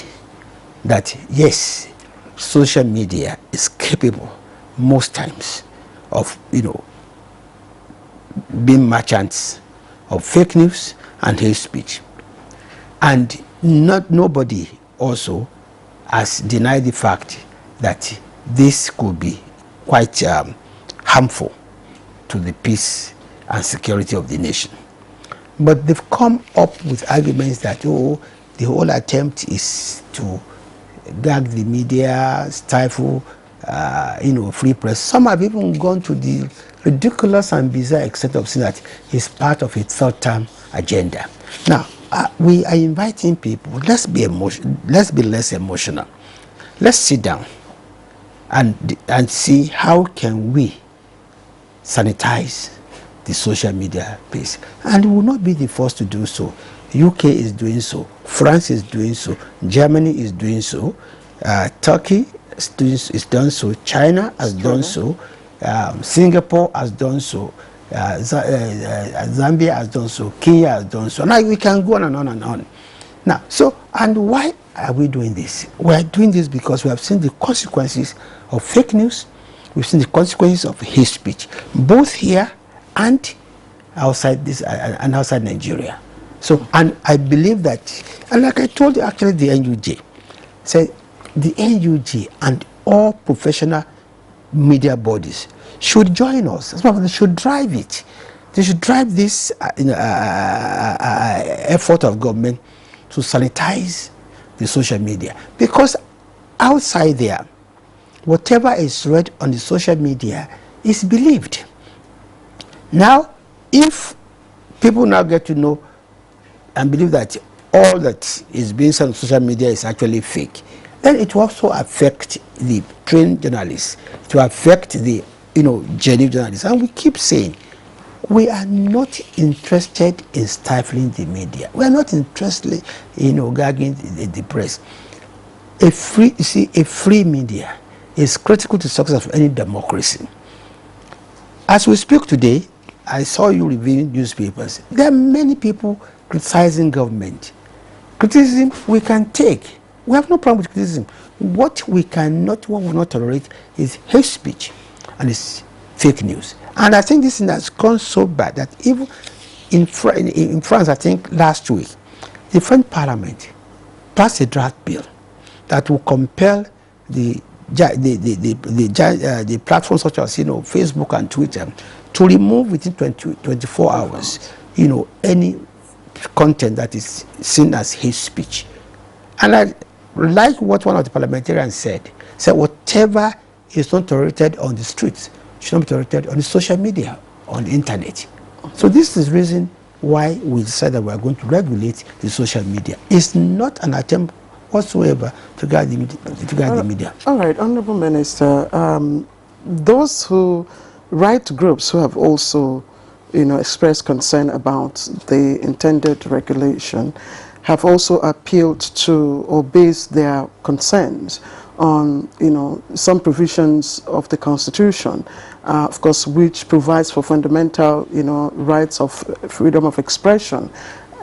Speaker 12: that, yes, social media is capable most times of, being merchants of fake news and hate speech. And nobody also has denied the fact that this could be quite harmful to the peace and security of the nation. But they've come up with arguments that, oh, the whole attempt is to gag the media, stifle, free press. Some have even gone to the ridiculous and bizarre extent of saying that it's part of a third-term agenda. Now, we are inviting people. Let's be less emotional. Let's sit down and see how can we sanitize the social media space. And we will not be the first to do so. UK is doing so, France is doing so, Germany is doing so, Turkey is done so, China has done so, Singapore has done so, Zambia has done so, Kenya has done so. Now we can go on and on and on. Now, and why are we doing this? We are doing this because we have seen the consequences of fake news. We've seen the consequences of hate speech, both here and outside Nigeria. So, and I believe that, and like I told you, actually the NUJ, said the NUJ and all professional media bodies should join us. They should drive it. They should drive this effort of government to sanitize the social media. Because outside there, whatever is read on the social media is believed. Now, if people now get to know and believe that all that is being said on social media is actually fake, then it will also affect the trained journalists. It will affect the genuine journalists. And we keep saying, we are not interested in stifling the media. We are not interested in gagging the press. A free media is critical to success of any democracy. As we speak today, I saw you reviewing newspapers. There are many people criticizing government. Criticism we can take. We have no problem with criticism. What we will not tolerate is hate speech and it's fake news. And I think this thing has gone so bad that even in France, I think last week, the French Parliament passed a draft bill that will compel the platforms such as Facebook and Twitter to remove within 24 hours any content that is seen as hate speech. And I like what one of the parliamentarians said whatever is not tolerated on the streets should not be tolerated on the social media, on the internet. So this is the reason why we decided that we are going to regulate the social media. It's not an attempt whatsoever to guide the media.
Speaker 2: All right, Honorable Minister, those who right groups who have also expressed concern about the intended regulation have also appealed to or based their concerns on some provisions of the Constitution, of course, which provides for fundamental rights of freedom of expression.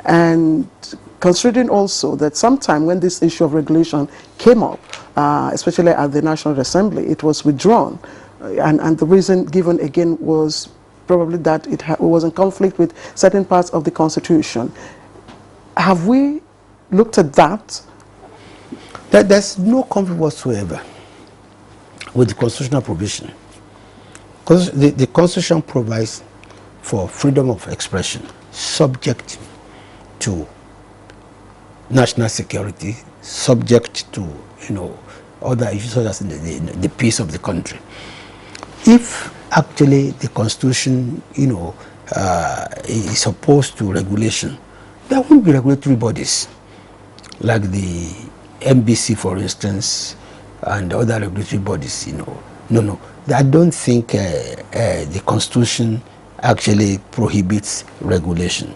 Speaker 2: And considering also that sometime when this issue of regulation came up, especially at the National Assembly, it was withdrawn. And the reason given again was probably that it was in conflict with certain parts of the Constitution. Have we looked at that?
Speaker 12: There's no conflict whatsoever with the constitutional provision. Because the Constitution provides for freedom of expression subject to national security, subject to other issues such as the peace of the country. If actually the Constitution is opposed to regulation, there won't be regulatory bodies like the MBC, for instance, and other regulatory bodies. No. I don't think the Constitution actually prohibits regulation.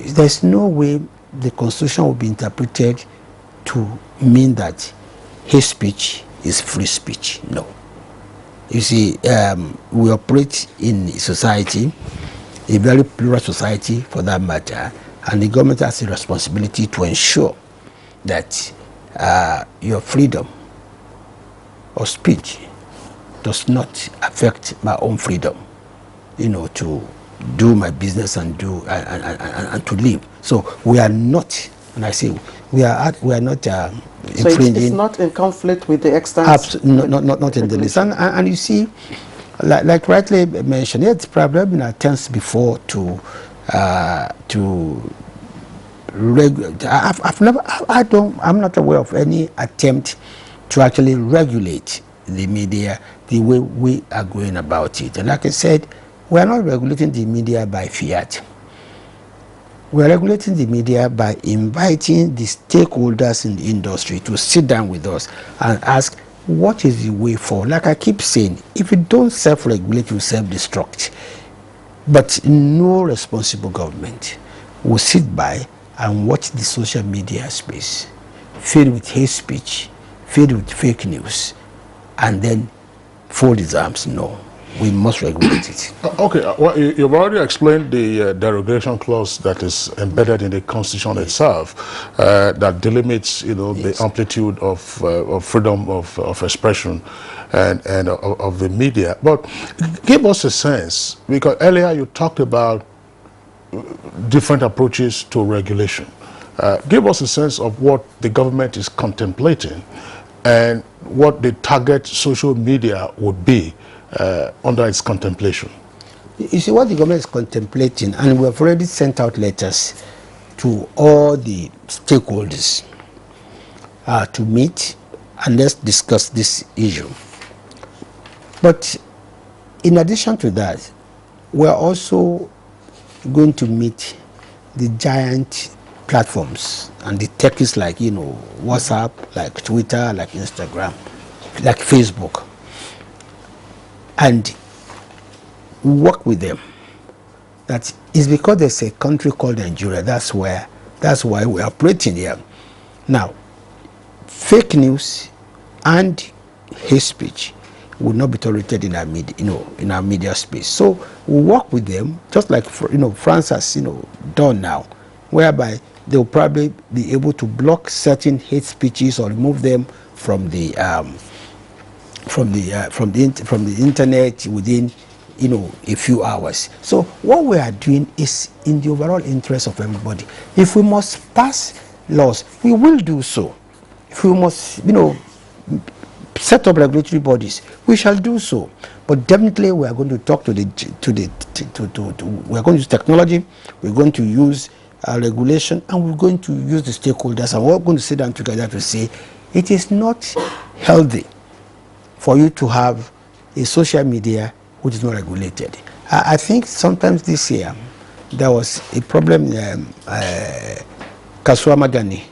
Speaker 12: There's no way the Constitution will be interpreted to mean that hate speech is free speech. No. You see, we operate in society, a very plural society for that matter, and the government has a responsibility to ensure that your freedom of speech does not affect my own freedom, to do my business and and to live. So we are not, and I say we are not
Speaker 2: so
Speaker 12: infringing.
Speaker 2: it's not in conflict with the extent.
Speaker 12: Not in the least. And you see, like rightly mentioned, it's probably been attempts before to regulate. I'm not aware of any attempt to actually regulate the media the way we are going about it. And like I said, we are not regulating the media by fiat. We are regulating the media by inviting the stakeholders in the industry to sit down with us and ask, what is the way forward? Like I keep saying, if you don't self-regulate, you self-destruct. But no responsible government will sit by and watch the social media space filled with hate speech, filled with fake news, and then fold his arms. No, we must regulate it.
Speaker 3: Okay, well, you've already explained the derogation clause that is embedded in the Constitution itself, that delimits, the amplitude of freedom of expression and of the media. But give us a sense, because earlier you talked about different approaches to regulation. Give us a sense of what the government is contemplating and what the target social media would be under its contemplation.
Speaker 12: You see, what the government is contemplating, and we have already sent out letters to all the stakeholders to meet and let's discuss this issue. But in addition to that, we are also going to meet the giant platforms and the techies like WhatsApp, like Twitter, like Instagram, like Facebook, and work with them. That is because there's a country called Nigeria. That's why we're operating here. Now, fake news and hate speech will not be tolerated in our media, in our media space. So we work with them, just like France has done now, whereby they will probably be able to block certain hate speeches or remove them from the internet within a few hours. So what we are doing is in the overall interest of everybody. If we must pass laws, we will do so. If we must set up regulatory bodies, we shall do so. But definitely we are going to talk we are going to use technology, we're going to use regulation, and we're going to use the stakeholders, and we're going to sit down together to say it is not healthy for you to have a social media which is not regulated. I think sometimes this year there was a problem in Kaswamagani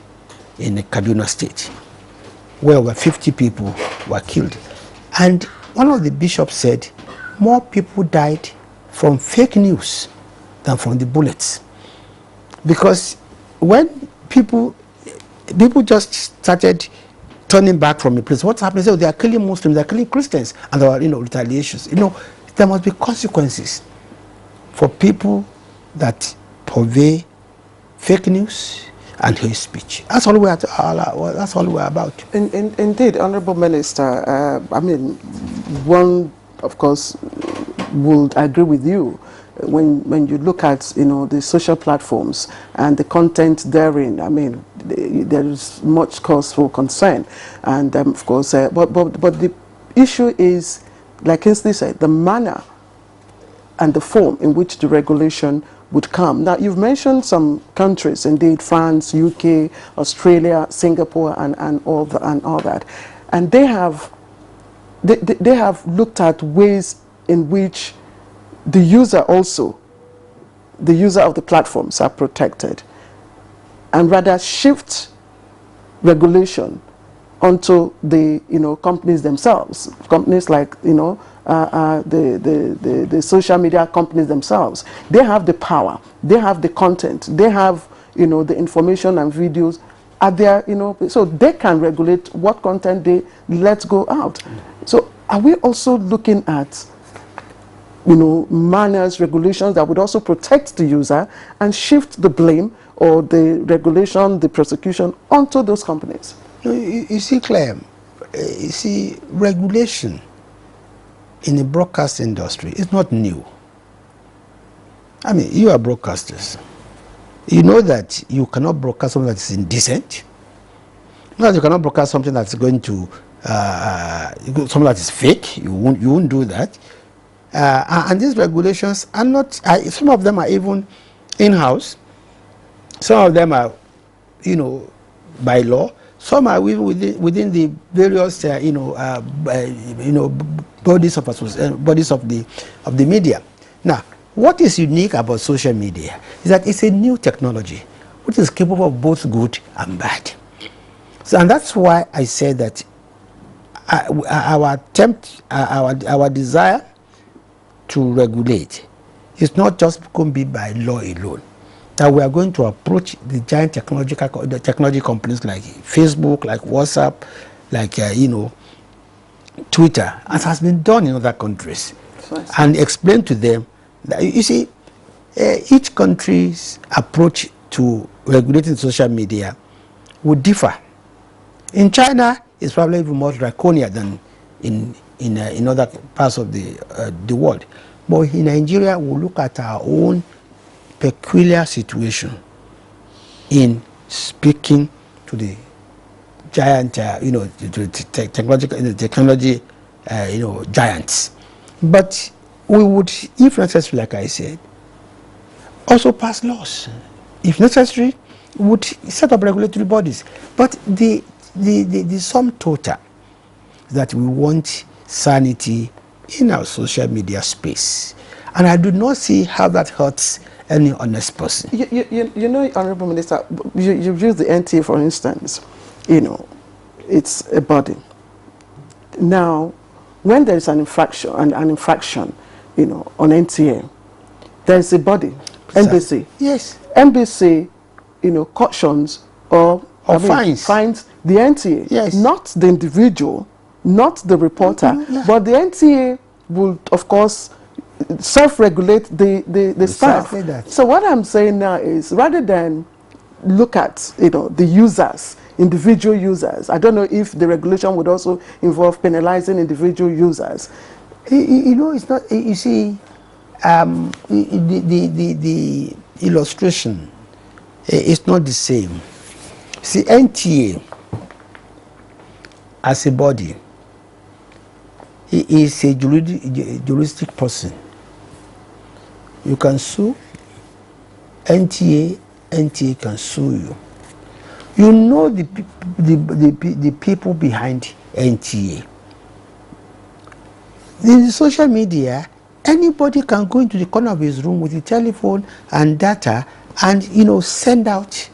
Speaker 12: in Kaduna State, where over 50 people were killed. And one of the bishops said more people died from fake news than from the bullets. Because when people just started turning back from a place, what's happening? So they are killing Muslims, they are killing Christians, and there are retaliations. There must be consequences for people that purvey fake news and hate speech. That's all we're about.
Speaker 2: Indeed, Honorable Minister. One, of course, would agree with you when you look at the social platforms and the content therein. There is much cause for concern, and of course, but the issue is, like Kingsley said, the manner and the form in which the regulation would come. Now, you've mentioned some countries, indeed, France, UK, Australia, Singapore, and all that, and they have looked at ways in which the user of the platforms are protected, and rather shift regulation onto the companies themselves, companies like the social media companies themselves. They have the power, they have the content, they have the information and videos at their so they can regulate what content they let go out. So are we also looking at manners, regulations that would also protect the user and shift the blame or the regulation, the prosecution onto those companies?
Speaker 12: You see, Claire, regulation in the broadcast industry is not new. I mean, you are broadcasters. You know that you cannot broadcast something that is indecent. You know that you cannot broadcast something that's going to, something that is fake. You won't do that. And these regulations are not, some of them are even in-house. Some of them are, by law. Some are within the various, bodies of the media. Now, what is unique about social media is that it's a new technology which is capable of both good and bad. So, and that's why I said that our attempt, our desire to regulate is not just going to be by law alone. That we are going to approach the giant technology companies like Facebook, like WhatsApp, like Twitter, as has been done in other countries, and explain to them that, you see, each country's approach to regulating social media would differ. In China, it's probably even more draconian than in other parts of the world. But in Nigeria, we look at our own peculiar situation in speaking to the giant, technology, giants. But we would, if necessary, like I said, also pass laws. If necessary, we would set up regulatory bodies. But the sum total that we want sanity in our social media space. And I do not see how that hurts any honest person.
Speaker 2: You know, Honorable Minister, you've used the NTA for instance. It's a body. Now, when there is an infraction, on NTA, there is a body, NBC.
Speaker 12: Yes.
Speaker 2: NBC, cautions or fines the NTA.
Speaker 12: Yes.
Speaker 2: Not the individual, not the reporter, but the NTA will, of course, self-regulate the staff.
Speaker 12: That.
Speaker 2: So what I'm saying now is, rather than look at the users, individual users, I don't know if the regulation would also involve penalizing individual users.
Speaker 12: It's not. You see, the illustration is not the same. See, NTA as a body, he is a juristic person. You can sue NTA, NTA can sue you. You know the people behind NTA. In the social media, anybody can go into the corner of his room with a telephone and data and send out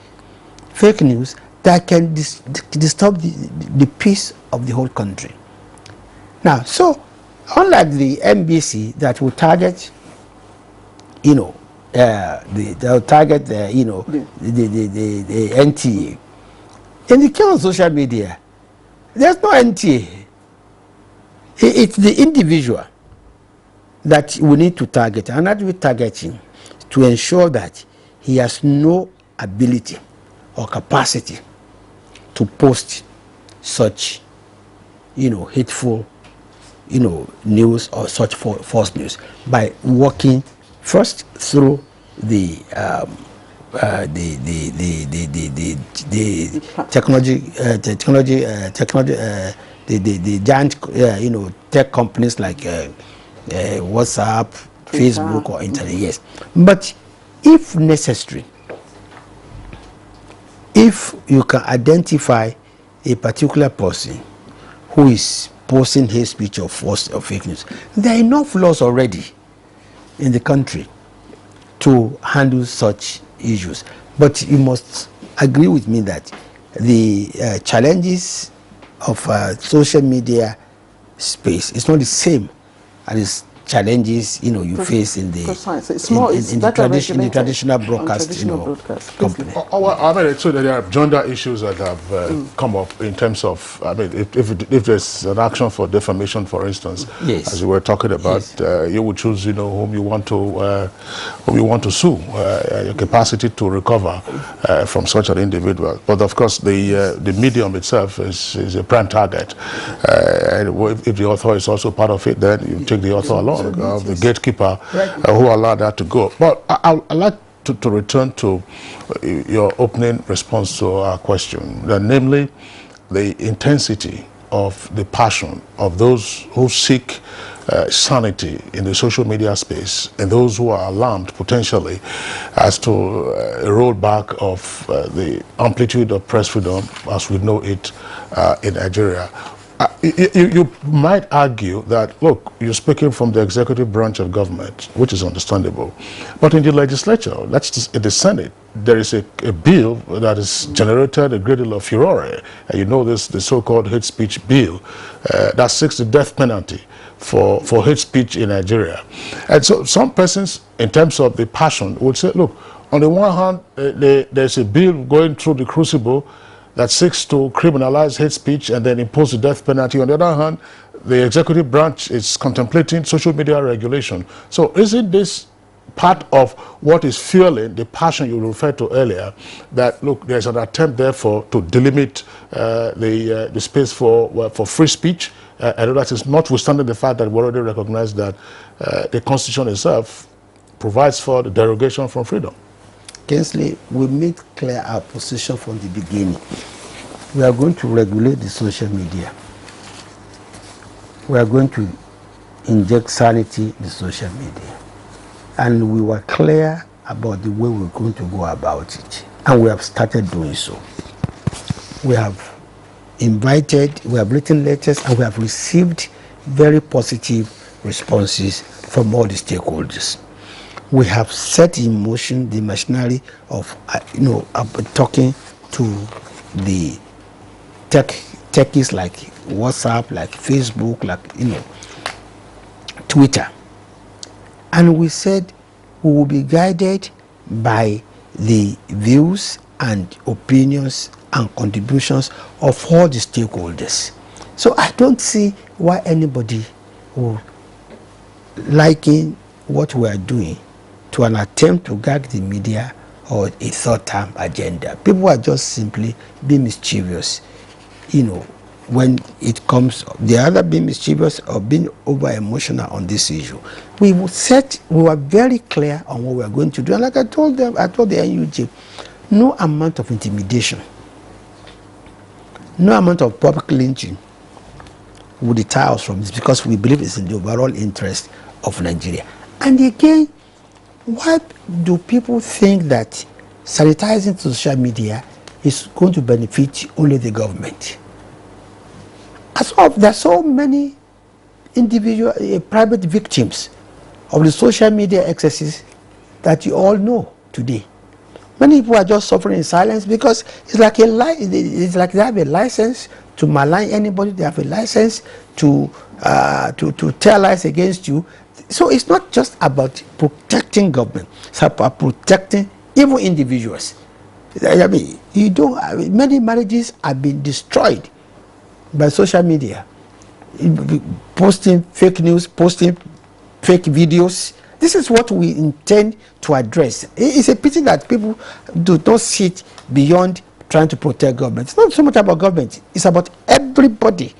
Speaker 12: fake news that can disturb the peace of the whole country. Now, so unlike the NBC that will target, they'll target the NTA. In the case of social media, there's no NTA. It's the individual that we need to target, and that we target him to ensure that he has no ability or capacity to post such, hateful, news or such false news by working first through the giant tech companies like WhatsApp, Facebook, or internet. Yes, but if necessary, if you can identify a particular person who is posting hate speech or false or fake news, there are enough laws already in the country to handle such issues. But you must agree with me that the challenges of social media space is not the same as challenges you face in the traditional broadcast company.
Speaker 3: I mean, so there are gender issues that have come up in terms of, I mean, if there's an action for defamation, for instance,
Speaker 12: yes,
Speaker 3: as you were talking about, yes, you would choose whom you want to sue, your capacity to recover from such an individual. But of course, the medium itself is a prime target. And if the author is also part of it, then you take the author along. tongue of the gatekeeper who allowed that to go. But I'd like to return to your opening response to our question, that namely the intensity of the passion of those who seek sanity in the social media space and those who are alarmed potentially as to a rollback of the amplitude of press freedom as we know it in Nigeria. You might argue that, look, you're speaking from the executive branch of government, which is understandable. But in the legislature, in the Senate, there is a bill that has generated a great deal of furore. You know this, the so-called hate speech bill that seeks the death penalty for hate speech in Nigeria. And so some persons, in terms of the passion, would say, look, on the one hand, there's a bill going through the crucible that seeks to criminalize hate speech and then impose the death penalty. On the other hand, the executive branch is contemplating social media regulation. So isn't this part of what is fueling the passion you referred to earlier, that, look, there's an attempt, therefore, to delimit the space for free speech, and that is notwithstanding the fact that we already recognize that the Constitution itself provides for the derogation from freedom?
Speaker 12: Kingsley, we made clear our position from the beginning. We are going to regulate the social media. We are going to inject sanity in the social media. And we were clear about the way we're going to go about it. And we have started doing so. We have invited, we have written letters, and we have received very positive responses from all the stakeholders. We have set in motion the machinery of, talking to the techies like WhatsApp, like Facebook, like, Twitter. And we said we will be guided by the views and opinions and contributions of all the stakeholders. So I don't see why anybody will liken what we are doing to an attempt to gag the media or a third-term agenda. People are just simply being mischievous. When it comes, they are either being mischievous or being over-emotional on this issue. We were very clear on what we are going to do. And like I told the NUJ, no amount of intimidation, no amount of public lynching would deter us from this, because we believe it's in the overall interest of Nigeria. And again, why do people think that sanitizing social media is going to benefit only the government? There are so many individual, private victims of the social media excesses that you all know today. Many people are just suffering in silence because it's like they have a license to malign anybody. They have a license to tell lies against you. So it's not just about protecting government; it's about protecting even individuals. I mean, many marriages have been destroyed by social media, posting fake news, posting fake videos. This is what we intend to address. It's a pity that people do not sit beyond trying to protect government. It's not so much about government, it's about everybody.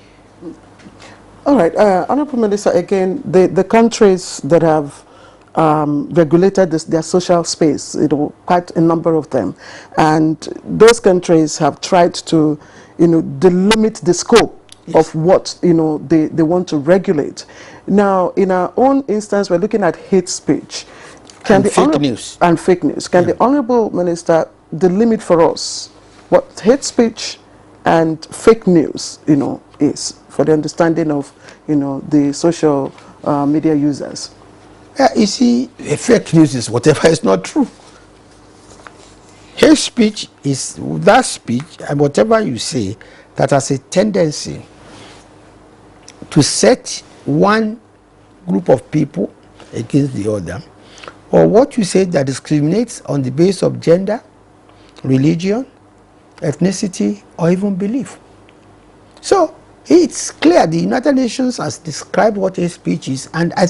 Speaker 2: All right, Honorable Minister, again, the countries that have regulated their social space, quite a number of them, and those countries have tried to, delimit the scope of what they want to regulate. Now, in our own instance, we're looking at hate speech and fake news. Can the Honorable Minister delimit for us what hate speech and fake news, is, for the understanding of, the social media users?
Speaker 12: You see, fake news is whatever is not true. Hate speech is that speech, and whatever you say that has a tendency to set one group of people against the other, or what you say that discriminates on the basis of gender, religion, ethnicity, or even belief. So it's clear the United Nations has described what hate speech is, and I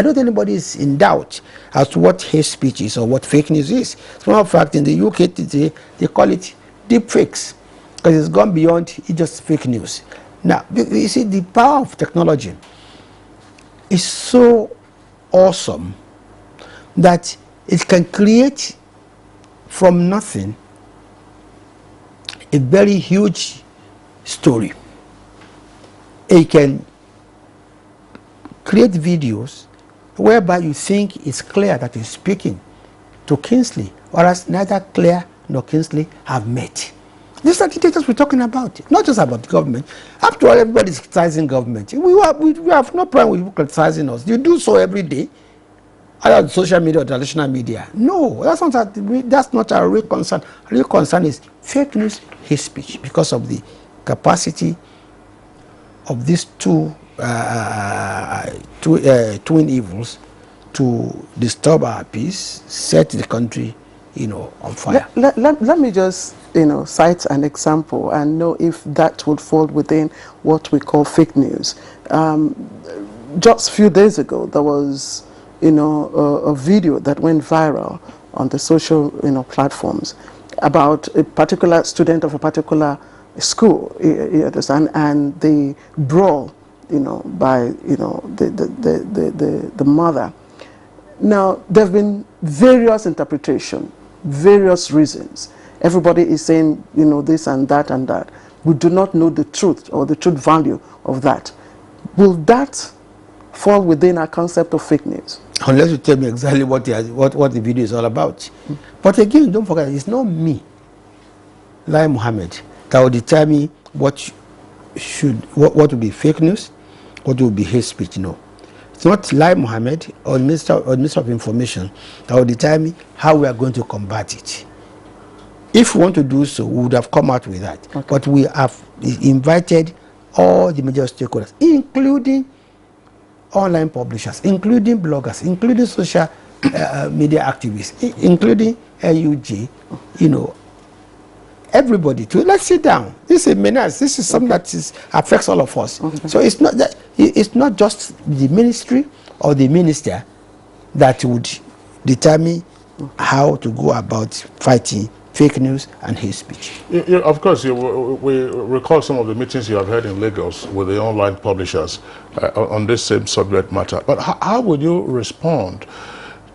Speaker 12: don't think anybody is in doubt as to what hate speech is or what fake news is. As a matter of fact, in the UK today, they call it deep fakes, because it's gone beyond just fake news. Now, you see, the power of technology is so awesome that it can create from nothing a very huge story. It can create videos whereby you think it's clear that he's speaking to Kingsley, whereas neither Claire nor Kingsley have met. These are the details we're talking about, not just about government. After all, everybody's criticizing government. We have no problem with people criticizing us. You do so every day, either social media or traditional media. No, that's not our real concern. Our real concern is fake news, hate speech, because of the capacity of these twin evils to disturb our peace, set the country, on fire.
Speaker 2: Let me just, cite an example and know if that would fall within what we call fake news. Just a few days ago, there was, a video that went viral on the social, platforms about a particular student of a particular school, you understand, and the brawl, by, the mother. Now, there have been various interpretations, various reasons. Everybody is saying, this and that and that. We do not know the truth or the truth value of that. Will that fall within our concept of fake news?
Speaker 12: Unless you tell me exactly what the video is all about. But again, don't forget, it's not me, Lai Mohammed, that will determine what will be fake news, what will be hate speech. No. It's not Lai Mohammed or Minister of Information that will determine how we are going to combat it. If we want to do so, we would have come out with that. Okay. But we have invited all the major stakeholders, including online publishers, including bloggers, including social media activists, including LUJ, everybody to let's sit down. This is a menace. This is something that affects all of us. Okay. So it's not just the ministry or the minister that would determine how to go about fighting fake news and hate speech.
Speaker 3: Of course, we recall some of the meetings you have had in Lagos with the online publishers on this same subject matter. But how would you respond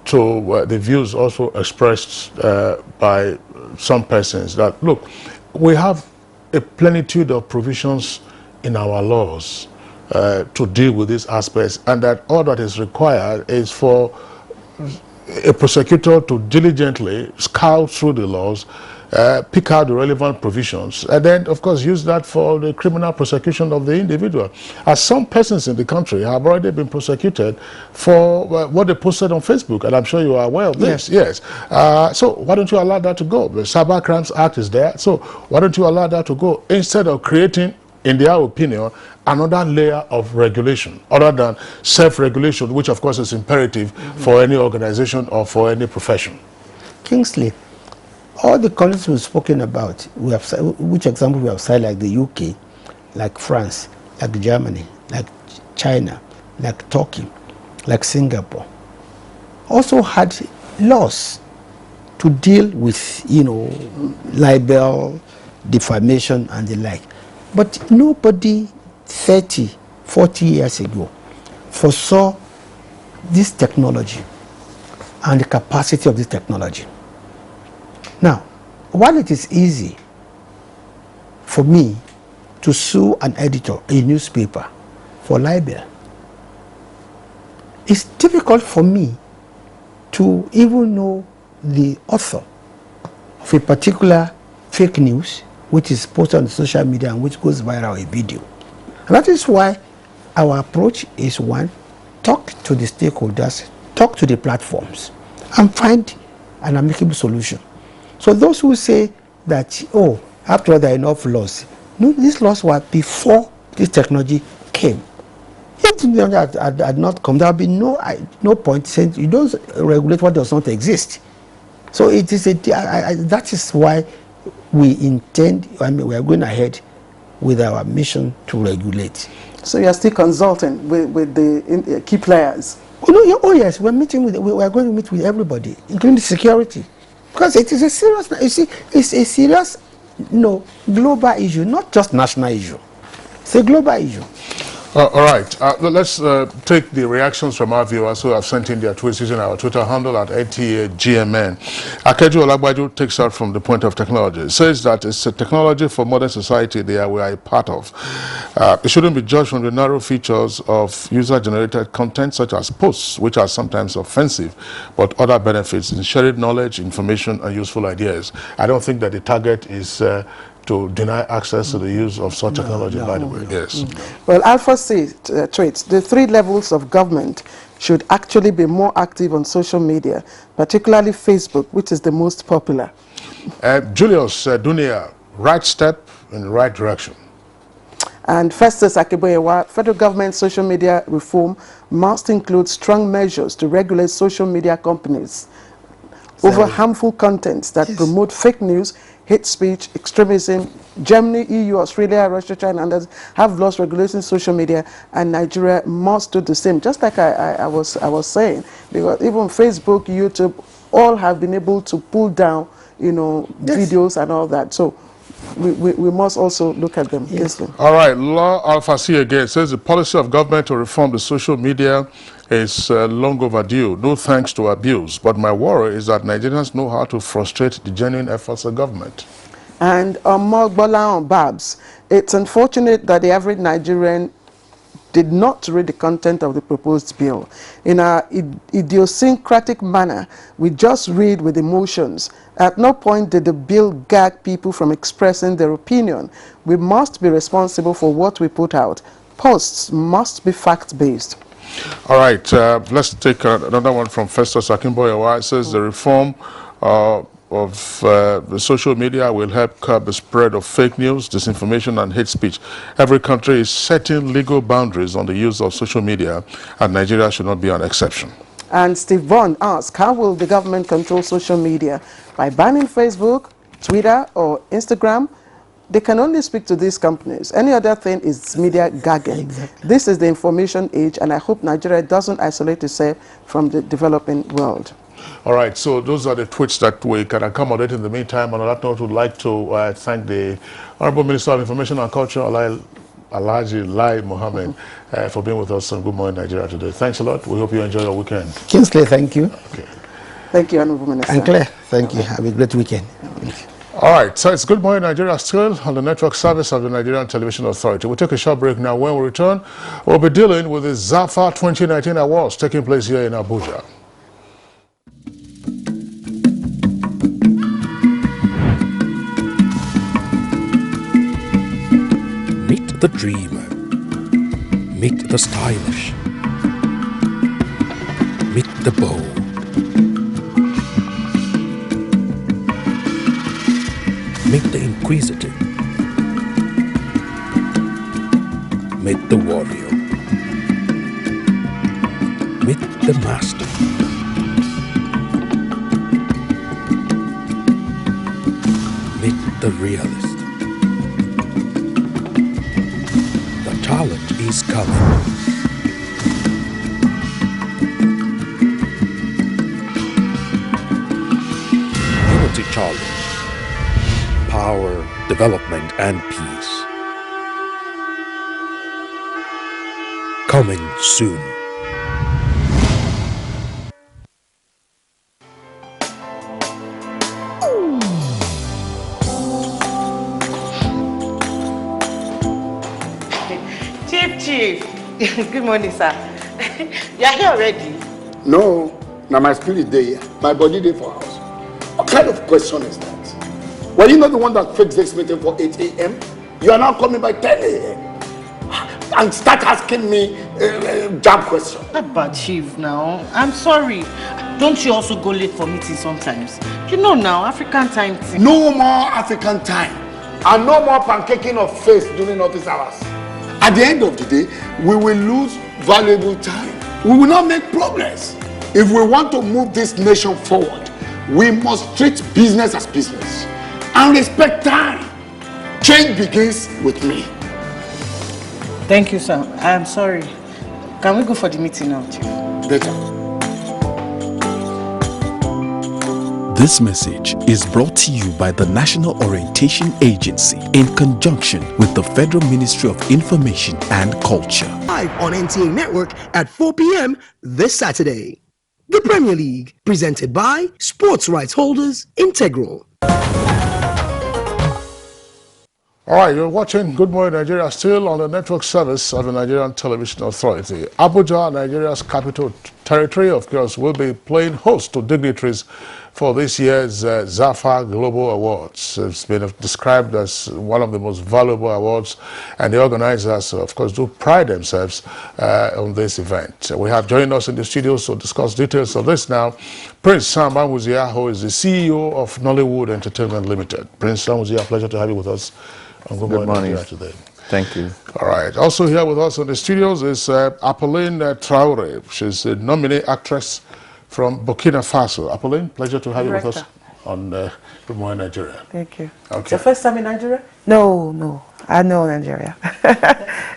Speaker 3: to the views also expressed by some persons that, look, we have a plenitude of provisions in our laws to deal with these aspects, and that all that is required is for a prosecutor to diligently scout through the laws, pick out the relevant provisions, and then, of course, use that for the criminal prosecution of the individual. As some persons in the country have already been prosecuted for what they posted on Facebook, and I'm sure you are aware of this. Yes. So why don't you allow that to go? The Cyber Crimes Act is there, so why don't you allow that to go instead of creating, in their opinion, another layer of regulation other than self-regulation, which of course is imperative for any organization or for any profession?
Speaker 12: Kingsley, all the countries we've spoken about, which example we have cited, like the UK, like France, like Germany, like China, like Turkey, like Singapore, also had laws to deal with, libel, defamation, and the like. But nobody 30, 40 years ago foresaw this technology and the capacity of this technology. Now, while it is easy for me to sue an editor, a newspaper, for libel, it's difficult for me to even know the author of a particular fake news which is posted on social media and which goes viral, a video. And that is why our approach is, one, talk to the stakeholders, talk to the platforms, and find an amicable solution. So those who say that, after all, there are enough laws. No, these laws were before this technology came. If the technology had not come, there would be no point saying you don't regulate what does not exist. So it is that is why we intend, we are going ahead with our mission to regulate.
Speaker 2: So you are still consulting with the key players?
Speaker 12: Yes, we are going to meet with everybody, including the security. Because it is a serious, it's a serious, global issue, not just national issue. It's a global issue.
Speaker 3: All right, let's take the reactions from our viewers who have sent in their tweets using our Twitter handle at ATAGMN. Akeju Olagbaju takes out from the point of technology. It says that it's a technology for modern society we are a part of. It shouldn't be judged from the narrow features of user-generated content such as posts, which are sometimes offensive, but other benefits in sharing knowledge, information, and useful ideas. I don't think that the target is to deny access to the use of such technology, by the way. Yes.
Speaker 2: Well, Alpha tweets, the 3 levels of government should actually be more active on social media, particularly Facebook, which is the most popular.
Speaker 3: Julius Dunia, right step in the right direction.
Speaker 2: And Festus Akiboyewa, federal government social media reform must include strong measures to regulate social media companies over harmful contents that promote fake news, hate speech, extremism. Germany, EU, Australia, Russia, China, and others have laws regulating social media, and Nigeria must do the same. Just like I was saying, because even Facebook, YouTube, all have been able to pull down, videos and all that. So we must also look at them. Yes.
Speaker 3: All right, Law Alpha C again says the policy of government to reform the social media is long overdue. No thanks to abuse. But my worry is that Nigerians know how to frustrate the genuine efforts of government.
Speaker 2: And Mogbola on Babs, it's unfortunate that the average Nigerian did not read the content of the proposed bill. In our idiosyncratic manner, we just read with emotions. At no point did the bill gag people from expressing their opinion. We must be responsible for what we put out. Posts must be fact-based.
Speaker 3: All right, let's take another one from Festus Akimboyewa. It says the reform of the social media will help curb the spread of fake news, disinformation, and hate speech. Every country is setting legal boundaries on the use of social media, and Nigeria should not be an exception.
Speaker 2: And Steve Bond asks, how will the government control social media? By banning Facebook, Twitter, or Instagram? They can only speak to these companies. Any other thing is media gagging. Exactly. This is the information age, and I hope Nigeria doesn't isolate itself from the developing world.
Speaker 3: All right, so those are the tweets that we can accommodate in the meantime. And on that note, we'd like to thank the Honorable Minister of Information and Culture, Alhaji Lai Mohammed, for being with us on Good Morning Nigeria today. Thanks a lot. We hope you enjoy your weekend.
Speaker 12: Kingsley, thank you.
Speaker 3: Okay.
Speaker 2: Thank you, Honorable Minister.
Speaker 12: And Claire, thank you. Have a great weekend.
Speaker 3: All right, so it's Good Morning Nigeria still on the network service of the Nigerian Television Authority. We'll take a short break now. When we return, we'll be dealing with the Zafa 2019 awards taking place here in Abuja.
Speaker 13: Meet the dreamer. Meet the stylish. Meet the bold. Meet the inquisitive. Meet the warrior. Meet the master. Meet the realist. The challenge is coming. Unity Challenge. Power, development, and peace. Coming soon.
Speaker 14: Chief. Good morning, sir. You are here already?
Speaker 16: No, now my spirit day, my body day for house. What kind of question is that? Were you not the one that fixed this meeting for 8 a.m.? You are now coming by 10 a.m. and start asking me job questions.
Speaker 14: But Chief, now, I'm sorry. Don't you also go late for meetings sometimes? You know now, African time.
Speaker 16: No more African time. And no more pancaking of face during office hours. At the end of the day, we will lose valuable time. We will not make progress. If we want to move this nation forward, we must treat business as business and respect time. Change begins with me.
Speaker 14: Thank you, sir. I'm sorry. Can we go for the meeting now, Chief?
Speaker 16: Better.
Speaker 15: This message is brought to you by the National Orientation Agency in conjunction with the Federal Ministry of Information and Culture.
Speaker 17: Live on NTA Network at 4 p.m. this Saturday. The Premier League, presented by sports rights holders Integral.
Speaker 3: All right, you're watching Good Morning Nigeria, still on the network service of the Nigerian Television Authority. Abuja, Nigeria's capital territory, of course, will be playing host to dignitaries for this year's Zafa Global Awards. It's been described as one of the most valuable awards, and the organizers, of course, do pride themselves on this event. We have joined us in the studio to discuss details of this now, Prince Sam Amuzia, who is the CEO of Nollywood Entertainment Limited. Prince Amuzia, pleasure to have you with us. Good morning today.
Speaker 18: Thank you.
Speaker 3: All right. Also here with us in the studios is Apolline Traore. She's a nominee actress from Burkina Faso. Apolline, pleasure to have you with us on Good Morning Nigeria.
Speaker 19: Thank you.
Speaker 3: Okay.
Speaker 19: It's your first time in Nigeria? No. I know Nigeria.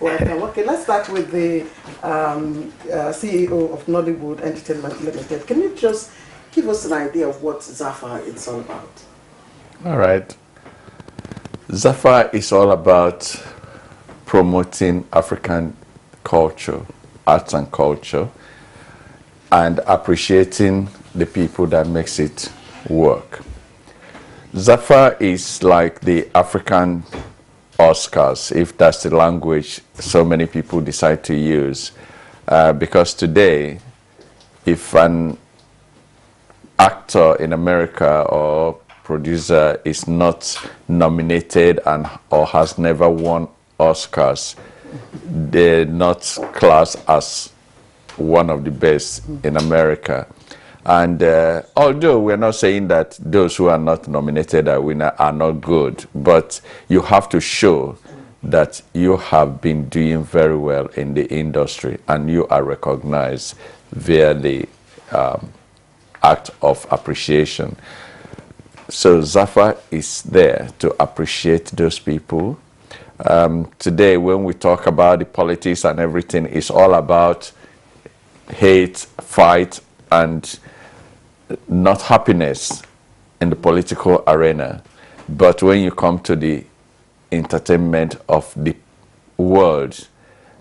Speaker 2: Welcome. Okay, let's start with the CEO of Nollywood Entertainment Limited. Can you just give us an idea of what Zafa is all about?
Speaker 18: All right. Zafa is all about promoting African culture, arts and culture, and appreciating the people that makes it work. Zafa is like the African Oscars, if that's the language so many people decide to use. Because today, if an actor in America or producer is not nominated and or has never won Oscars, they're not classed as one of the best in America. And although we're not saying that those who are not nominated as winner are not good, but you have to show that you have been doing very well in the industry and you are recognized via the act of appreciation. So Zafa is there to appreciate those people. Today, when we talk about the politics and everything, it's all about hate, fight, and not happiness in the political arena. But when you come to the entertainment of the world,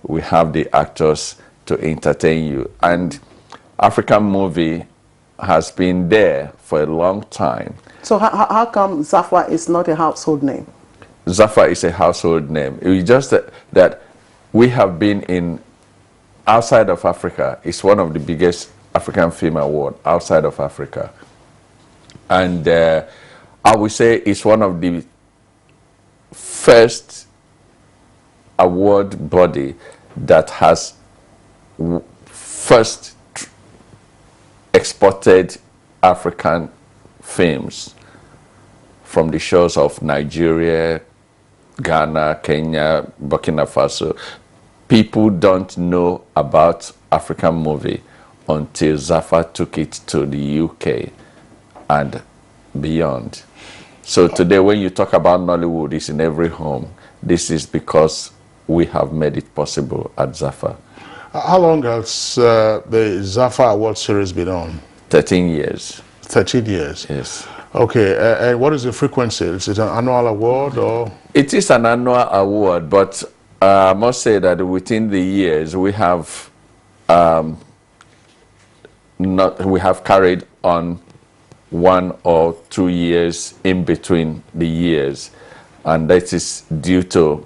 Speaker 18: we have the actors to entertain you. And African movie has been there for a long time.
Speaker 2: So how come Zafa is not a household name?
Speaker 18: Zafa is a household name. It's just that we have been in outside of Africa. It's one of the biggest African film award outside of Africa. And I would say it's one of the first award body that has first exported African films from the shores of Nigeria, Ghana, Kenya, Burkina Faso. People don't know about African movie until Zafa took it to the UK and beyond. So today when you talk about Nollywood, it's in every home. This is because we have made it possible at Zafa.
Speaker 3: How long has the Zafa Award series been on?
Speaker 18: 13 years.
Speaker 3: 13 years?
Speaker 18: Yes.
Speaker 3: Okay, and what is the frequency? Is it an annual award or?
Speaker 18: It is an annual award, but I must say that within the years we have carried on 1 or 2 years in between the years, and that is due to,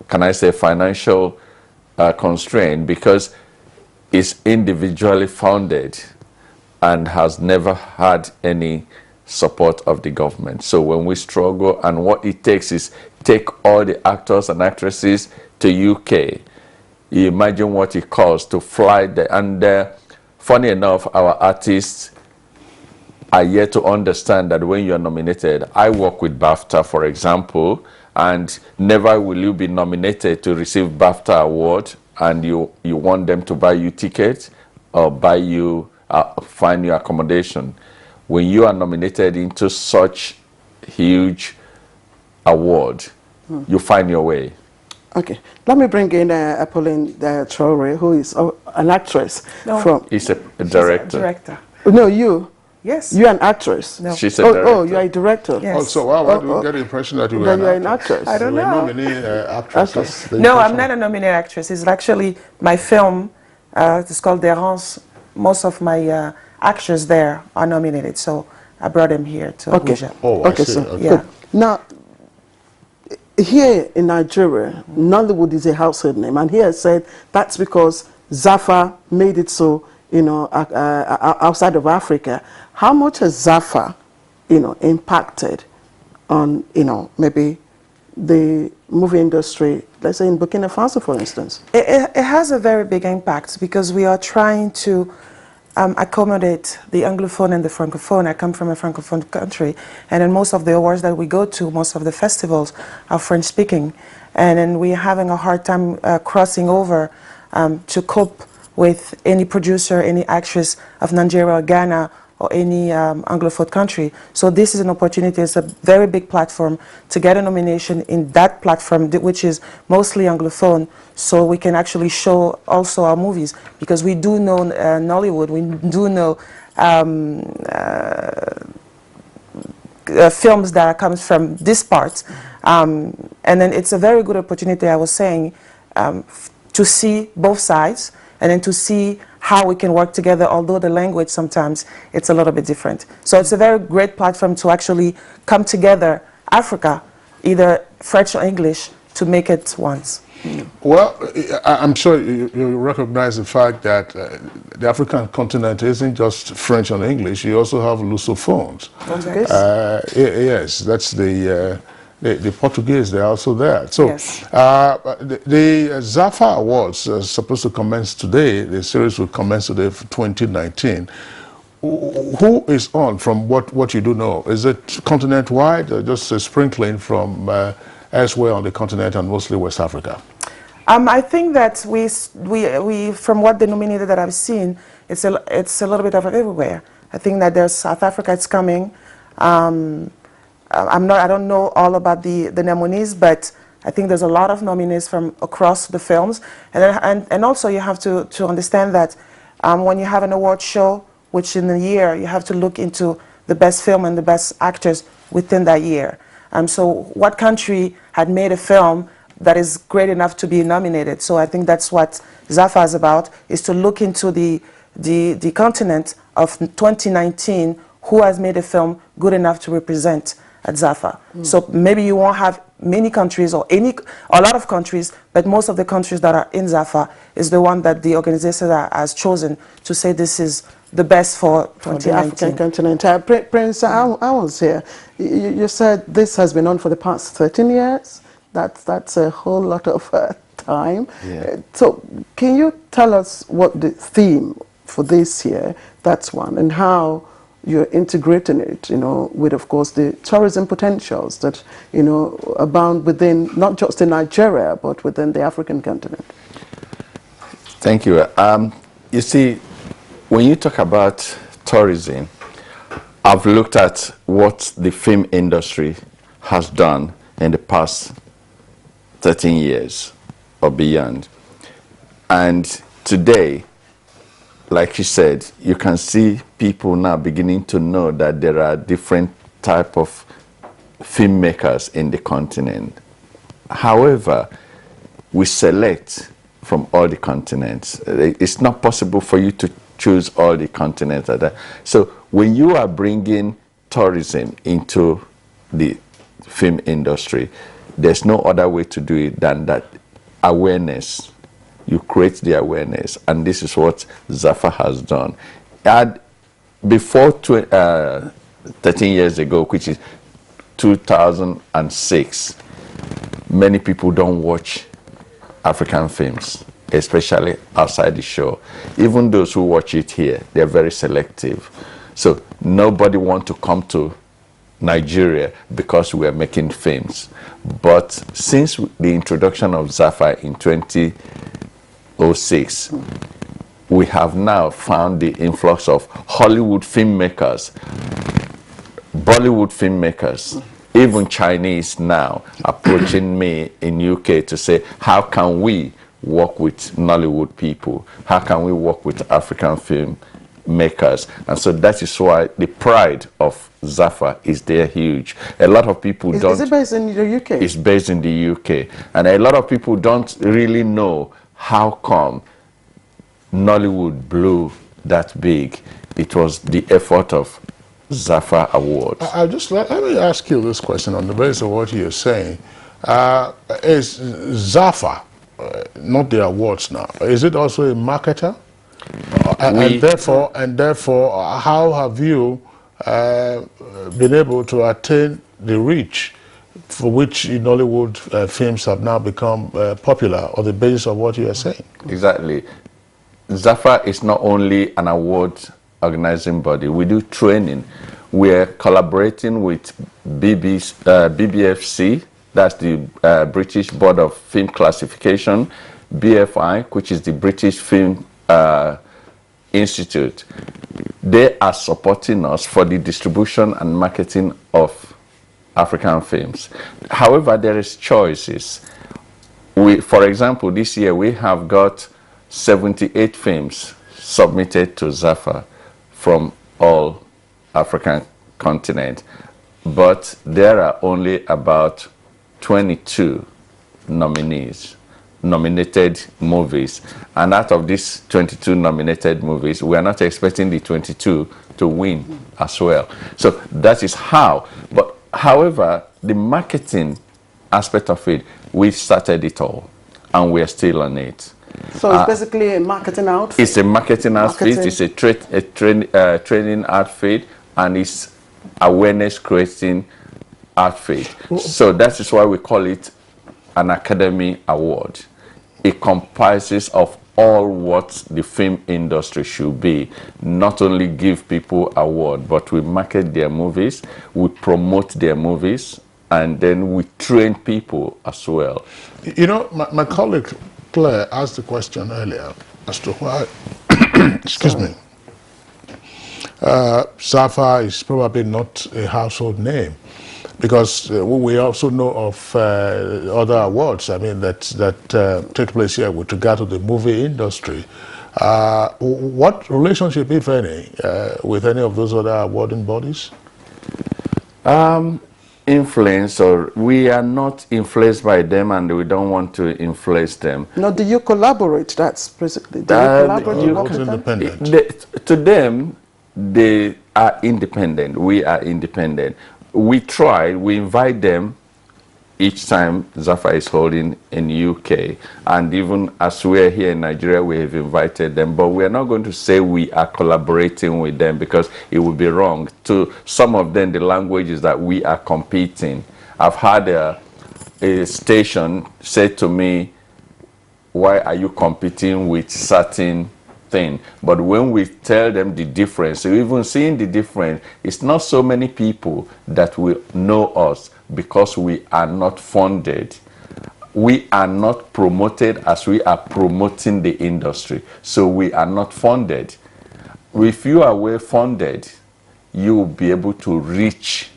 Speaker 18: can I say, financial constraint, because it's individually founded and has never had any support of the government. So when we struggle, and what it takes is take all the actors and actresses to UK. You imagine what it costs to fly there. And funny enough, our artists are yet to understand that when you're nominated, I work with BAFTA, for example, and never will you be nominated to receive BAFTA award and you want them to buy you tickets or buy you find your accommodation. When you are nominated into such huge award, you find your way.
Speaker 2: Okay, let me bring in Apolline Traore, who is an actress.
Speaker 18: He's a director.
Speaker 2: No, you.
Speaker 19: Yes.
Speaker 2: You're an actress.
Speaker 19: No.
Speaker 18: She's a
Speaker 2: Oh,
Speaker 18: director.
Speaker 2: oh, you're a director.
Speaker 19: Yes.
Speaker 3: Also, why do you get the impression that you were
Speaker 2: you're
Speaker 3: an
Speaker 2: actress?
Speaker 19: I don't
Speaker 3: You were
Speaker 19: know.
Speaker 3: nominee actress. That's the
Speaker 19: No, I'm
Speaker 3: impression.
Speaker 19: not a nominated actress. It's actually my film. It's called Derance. Most of my actors there are nominated, so I brought them here to Abuja.
Speaker 3: Oh, I see.
Speaker 2: So
Speaker 3: Okay.
Speaker 19: Yeah.
Speaker 2: now, here in Nigeria, Nollywood is a household name, and here I said that's because Zafa made it so, you know, outside of Africa. How much has Zafa, you know, impacted on, you know, maybe the movie industry, let's say in Burkina Faso, for instance?
Speaker 19: It has a very big impact because we are trying to accommodate the Anglophone and the Francophone. I come from a Francophone country, and in most of the awards that we go to, most of the festivals are French-speaking, and then we're having a hard time crossing over to cope with any producer, any actress of Nigeria or Ghana or any Anglophone country. So this is an opportunity. It's a very big platform to get a nomination in that platform, which is mostly Anglophone, so we can actually show also our movies, because we do know Nollywood, we do know films that comes from this part. And then it's a very good opportunity, I was saying, to see both sides, and then to see how we can work together, although the language sometimes it's a little bit different. So it's a very great platform to actually come together, Africa, either French or English, to make it once.
Speaker 3: Well, I'm sure you recognize the fact that the African continent isn't just French and English. You also have Lusophones. Yes, that's the Portuguese, they're also there. So
Speaker 19: yes.
Speaker 3: the Zafa Awards are supposed to commence today. The series will commence today for 2019. Who is on from what you do know? Is it continent-wide or just a sprinkling from elsewhere on the continent and mostly West Africa?
Speaker 19: I think that we from what the nominated that I've seen, it's a little bit of everywhere. I think that there's South Africa, it's coming. I don't know all about the nominees, but I think there's a lot of nominees from across the films, and also you have to understand that when you have an award show, which in a year you have to look into the best film and the best actors within that year. So what country had made a film that is great enough to be nominated? So I think that's what Zafa is about, is to look into the continent of 2019, who has made a film good enough to represent at Zafa. So maybe you won't have many countries or a lot of countries, but most of the countries that are in Zafa is the one that the organization has chosen to say this is the best for 2019.
Speaker 2: The African continent. Prince, I was here. You said this has been on for the past 13 years. That's a whole lot of time.
Speaker 18: Yeah.
Speaker 2: So can you tell us what the theme for this year, that's one, and how you're integrating it, you know, with, of course, the tourism potentials that, you know, abound within, not just in Nigeria, but within the African continent?
Speaker 18: Thank you. You see, when you talk about tourism, I've looked at what the film industry has done in the past 13 years or beyond. And today, like you said, you can see people now beginning to know that there are different type of filmmakers in the continent. However, we select from all the continents. It's not possible for you to choose all the continents. So when you are bringing tourism into the film industry, there's no other way to do it than that awareness. You create the awareness, and this is what Zafa has done. Before 13 years ago, which is 2006, many people don't watch African films, especially outside the show. Even those who watch it here, they're very selective. So nobody wants to come to Nigeria because we are making films. But since the introduction of Zafa in 2006, we have now found the influx of Hollywood filmmakers, Bollywood filmmakers, even Chinese now approaching me in UK to say, how can we work with Nollywood people? How can we work with African film makers. And so that is why the pride of Zafa is there huge. A lot of people don't...
Speaker 2: Is it based in the UK?
Speaker 18: It's based in the UK. And a lot of people don't really know how come Nollywood blew that big. It was the effort of Zafa Awards.
Speaker 3: Let me ask you this question on the basis of what you're saying. Is Zafa, not the awards now, is it also a marketer? And therefore, how have you been able to attain the reach for which Nollywood films have now become popular on the basis of what you are saying?
Speaker 18: Exactly. Zafa is not only an award organizing body. We do training. We're collaborating with BBFC, that's the British Board of Film Classification, BFI, which is the British Film Institute. They are supporting us for the distribution and marketing of African films. However, there is choices. For example, this year we have got 78 films submitted to Zafa from all African continent, but there are only about 22 nominated movies, and out of these 22 nominated movies, we are not expecting the 22 to win as well. So that is how. But however, the marketing aspect of it, we started it all, and we are still on it.
Speaker 2: So it's basically a marketing outfit?
Speaker 18: It's a marketing outfit, it's a training outfit, and it's awareness creating outfit. So that is why we call it an Academy Award. It comprises of all what the film industry should be. Not only give people award, but we market their movies, we promote their movies, and then we train people as well.
Speaker 3: You know, my colleague Claire asked the question earlier as to why, excuse me, Zafa is probably not a household name, because we also know of other awards, I mean, that take place here with regard to the movie industry. What relationship, if any, with any of those other awarding bodies?
Speaker 18: Influence, or we are not influenced by them, and we don't want to influence them.
Speaker 2: Now, do you collaborate? That's basically, do you collaborate with them?
Speaker 18: To them, they are independent. We are independent. We try, we invite them each time Zafa is holding in UK, and even as we're here in Nigeria, we have invited them, but we are not going to say we are collaborating with them, because it would be wrong. To some of them, the language is that we are competing. I've had a station say to me, why are you competing with certain thing? But when we tell them the difference, so even seeing the difference, it's not so many people that will know us, because we are not funded. We are not promoted as we are promoting the industry. So we are not funded. If you are well funded, you will be able to reach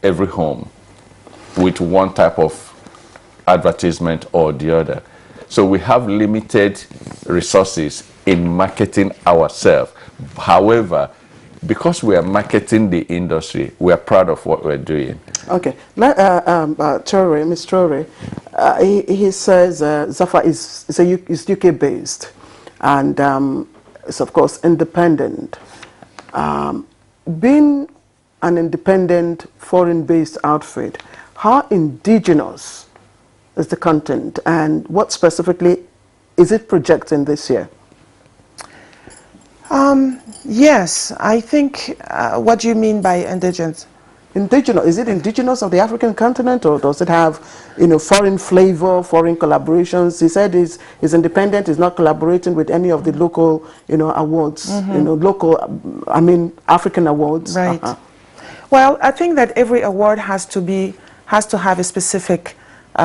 Speaker 18: every home with one type of advertisement or the other. So we have limited resources in marketing ourselves. However, because we are marketing the industry, we are proud of what we're doing.
Speaker 2: Okay, Ms. Traore, he says Zafa is UK based, and it's of course independent. Being an independent foreign based outfit, how indigenous is the content, and what specifically is it projecting this year?
Speaker 19: Yes, I think, what do you mean by indigenous?
Speaker 2: Indigenous, is it indigenous of the African continent, or does it have, foreign flavor, foreign collaborations? He said he's independent, he's not collaborating with any of the local, awards, African awards.
Speaker 19: Right. Well, I think that every award has to have a specific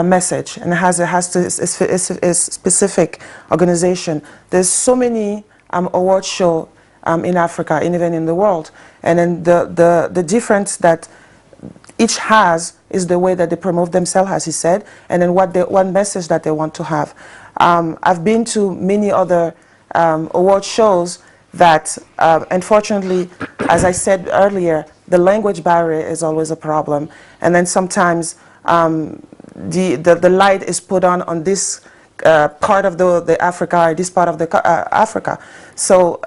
Speaker 19: message, and has a specific organization. There's so many award shows in Africa and even in the world, and then the difference that each has is the way that they promote themselves, as he said, and then what message that they want to have. I've been to many other award shows that unfortunately, as I said earlier, the language barrier is always a problem. And then sometimes the light is put on this part of the Africa, or this part of the Africa. So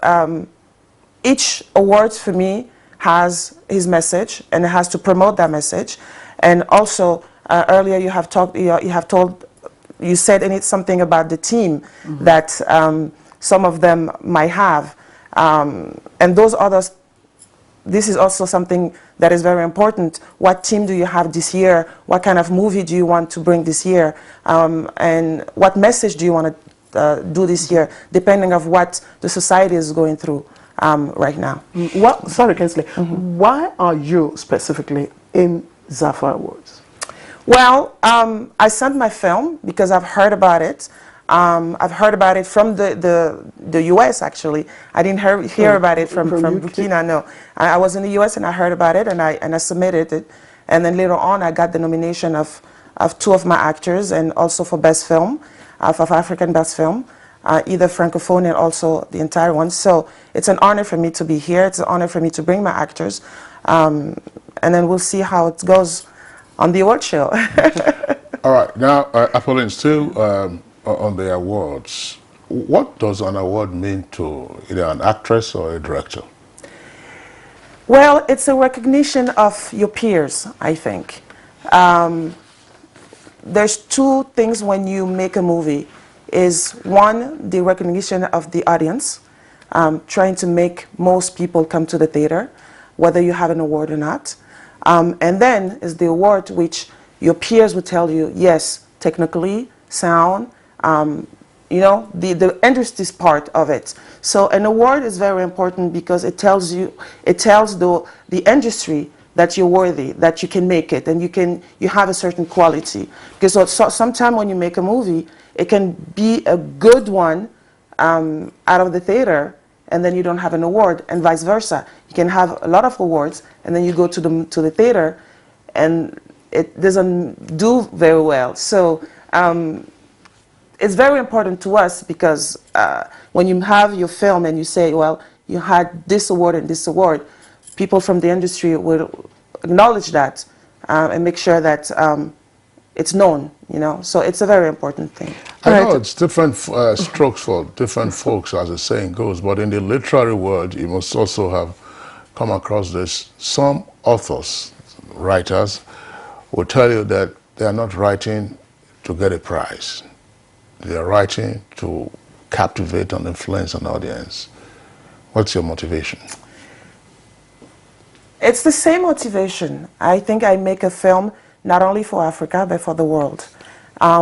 Speaker 19: each award for me has his message, and it has to promote that message. And also earlier you have talked, you said something about the team that some of them might have, and those others. This is also something that is very important. What team do you have this year? What kind of movie do you want to bring this year? And what message do you want to do this year, depending on what the society is going through right now.
Speaker 2: Sorry, Kingsley. Why are you specifically in Zafa Awards?
Speaker 19: Well, I sent my film because I've heard about it. I've heard about it from the U.S. actually. I didn't hear about it from Burkina. No, I was in the U.S. and I heard about it, and I submitted it, and then later on I got the nomination of two of my actors, and also for best film, for African best film, either Francophone and also the entire one. So it's an honor for me to be here. It's an honor for me to bring my actors, and then we'll see how it goes on the award show.
Speaker 3: All right, now Apolline, still on the awards, what does an award mean to either an actress or a director?
Speaker 19: Well, it's a recognition of your peers, I think. There's two things when you make a movie. Is one, the recognition of the audience, trying to make most people come to the theater, whether you have an award or not. And then is the award which your peers will tell you, yes, technically, sound, you know, the industry part of it. So an award is very important because it tells the industry that you're worthy, that you can make it, and you have a certain quality. Because so sometimes when you make a movie, it can be a good one out of the theater, and then you don't have an award, and vice versa. You can have a lot of awards, and then you go to the theater, and it doesn't do very well. So it's very important to us because when you have your film and you say, well, you had this award and this award, people from the industry will acknowledge that and make sure that it's known, you know. So it's a very important thing.
Speaker 3: I know it's different strokes for different folks, as the saying goes, but in the literary world, you must also have come across this. Some authors, writers, will tell you that they are not writing to get a prize. They are writing to captivate and influence an audience. What's your motivation?
Speaker 19: It's the same motivation. I think I make a film not only for Africa, but for the world.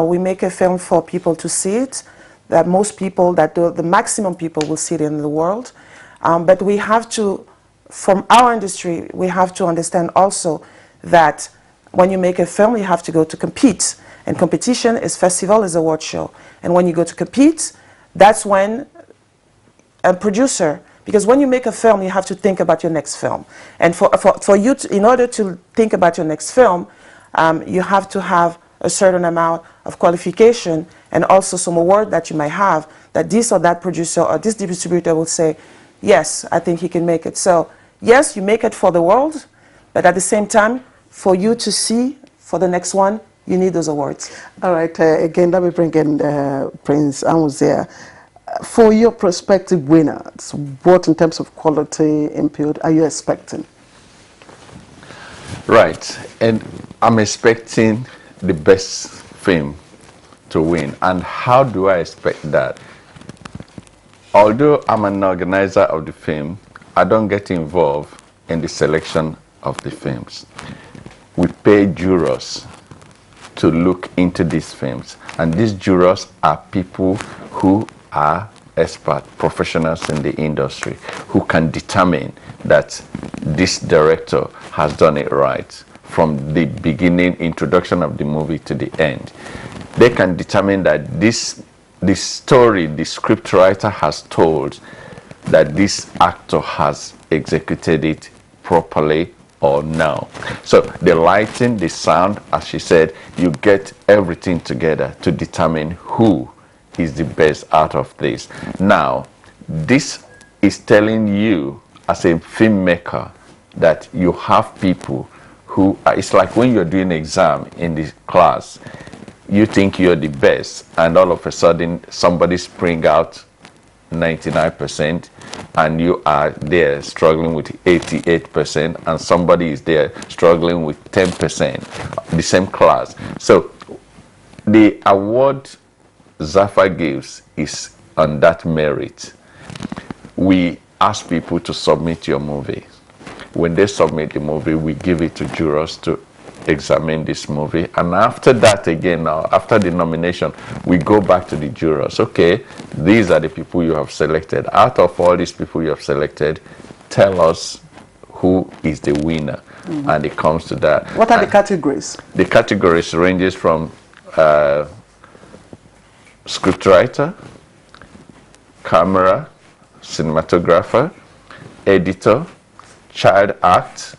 Speaker 19: We make a film for people to see it, that most people, that the maximum people will see it in the world. But we have to, from our industry, we have to understand also that when you make a film, you have to go to compete. And competition is festival, is award show. And when you go to compete, that's when a producer, because when you make a film, you have to think about your next film. And for you, in order to think about your next film, you have to have a certain amount of qualification and also some award that you might have, that this or that producer or this distributor will say, yes, I think he can make it. So yes, you make it for the world, but at the same time, for you to see for the next one, you need those awards.
Speaker 2: All right, again, let me bring in Prince Amuzia. For your prospective winners, what in terms of quality input are you expecting?
Speaker 18: Right, and I'm expecting the best film to win. And how do I expect that? Although I'm an organizer of the film, I don't get involved in the selection of the films. We pay jurors to look into these films, and these jurors are people who are expert professionals in the industry who can determine that this director has done it right from the beginning introduction of the movie to the end. They can determine that the story the scriptwriter has told, that this actor has executed it properly or no. So the lighting, the sound, as she said, you get everything together to determine who is the best out of this. Now, this is telling you as a filmmaker that you have people who it's like when you're doing exam in the class, you think you're the best, and all of a sudden somebody spring out 99%, and you are there struggling with 88%, and somebody is there struggling with 10%, the same class. So the award Zafa gives is on that merit. We ask people to submit your movie. When they submit the movie, we give it to jurors to examine this movie, and after that again, after the nomination, we go back to the jurors. Okay, these are the people you have selected. Out of all these people you have selected, tell us who is the winner. And it comes to that.
Speaker 2: What are the categories?
Speaker 18: The categories ranges from scriptwriter, camera, cinematographer, editor, child act,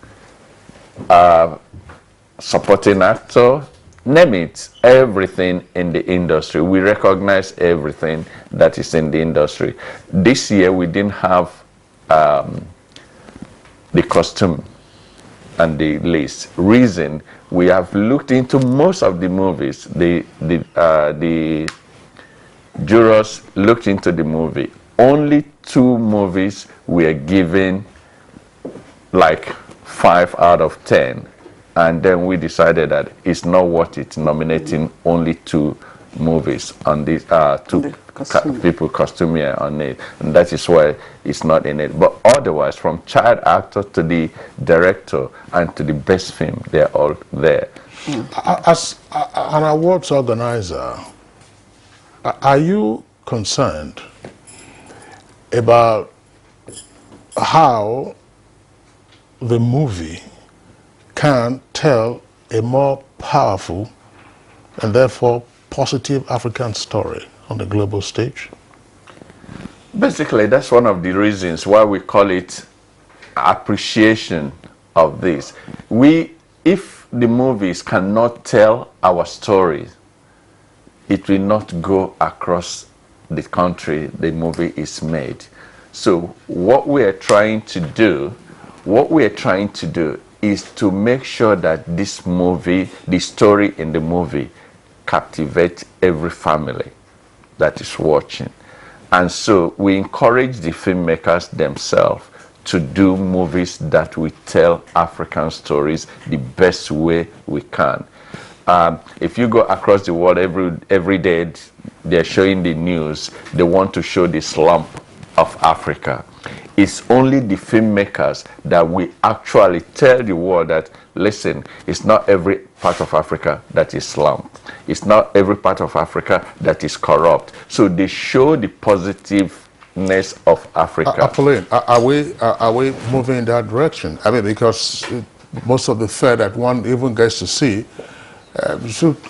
Speaker 18: supporting actor, name it, everything in the industry. We recognize everything that is in the industry. This year we didn't have the costume and the list. Reason, we have looked into most of the movies. The jurors looked into the movie. Only 2 movies were given like 5 out of 10. And then we decided that it's not worth it nominating only 2 movies on these 2 people costumier on it, and that is why it's not in it. But otherwise, from child actor to the director and to the best film, they're all there.
Speaker 3: As an awards organizer, are you concerned about how the movie can tell a more powerful and therefore positive African story on the global stage?
Speaker 18: Basically, that's one of the reasons why we call it appreciation of this. If the movies cannot tell our story, it will not go across the country the movie is made. So what we are trying to do is to make sure that this movie, the story in the movie, captivates every family that is watching. And so we encourage the filmmakers themselves to do movies that will tell African stories the best way we can. If you go across the world every day, they're showing the news, they want to show the slump of Africa. It's only the filmmakers that we actually tell the world that, listen, it's not every part of Africa that is slum. It's not every part of Africa that is corrupt. So they show the positiveness of Africa.
Speaker 3: Apolline, are we moving in that direction? I mean, because most of the fare that one even gets to see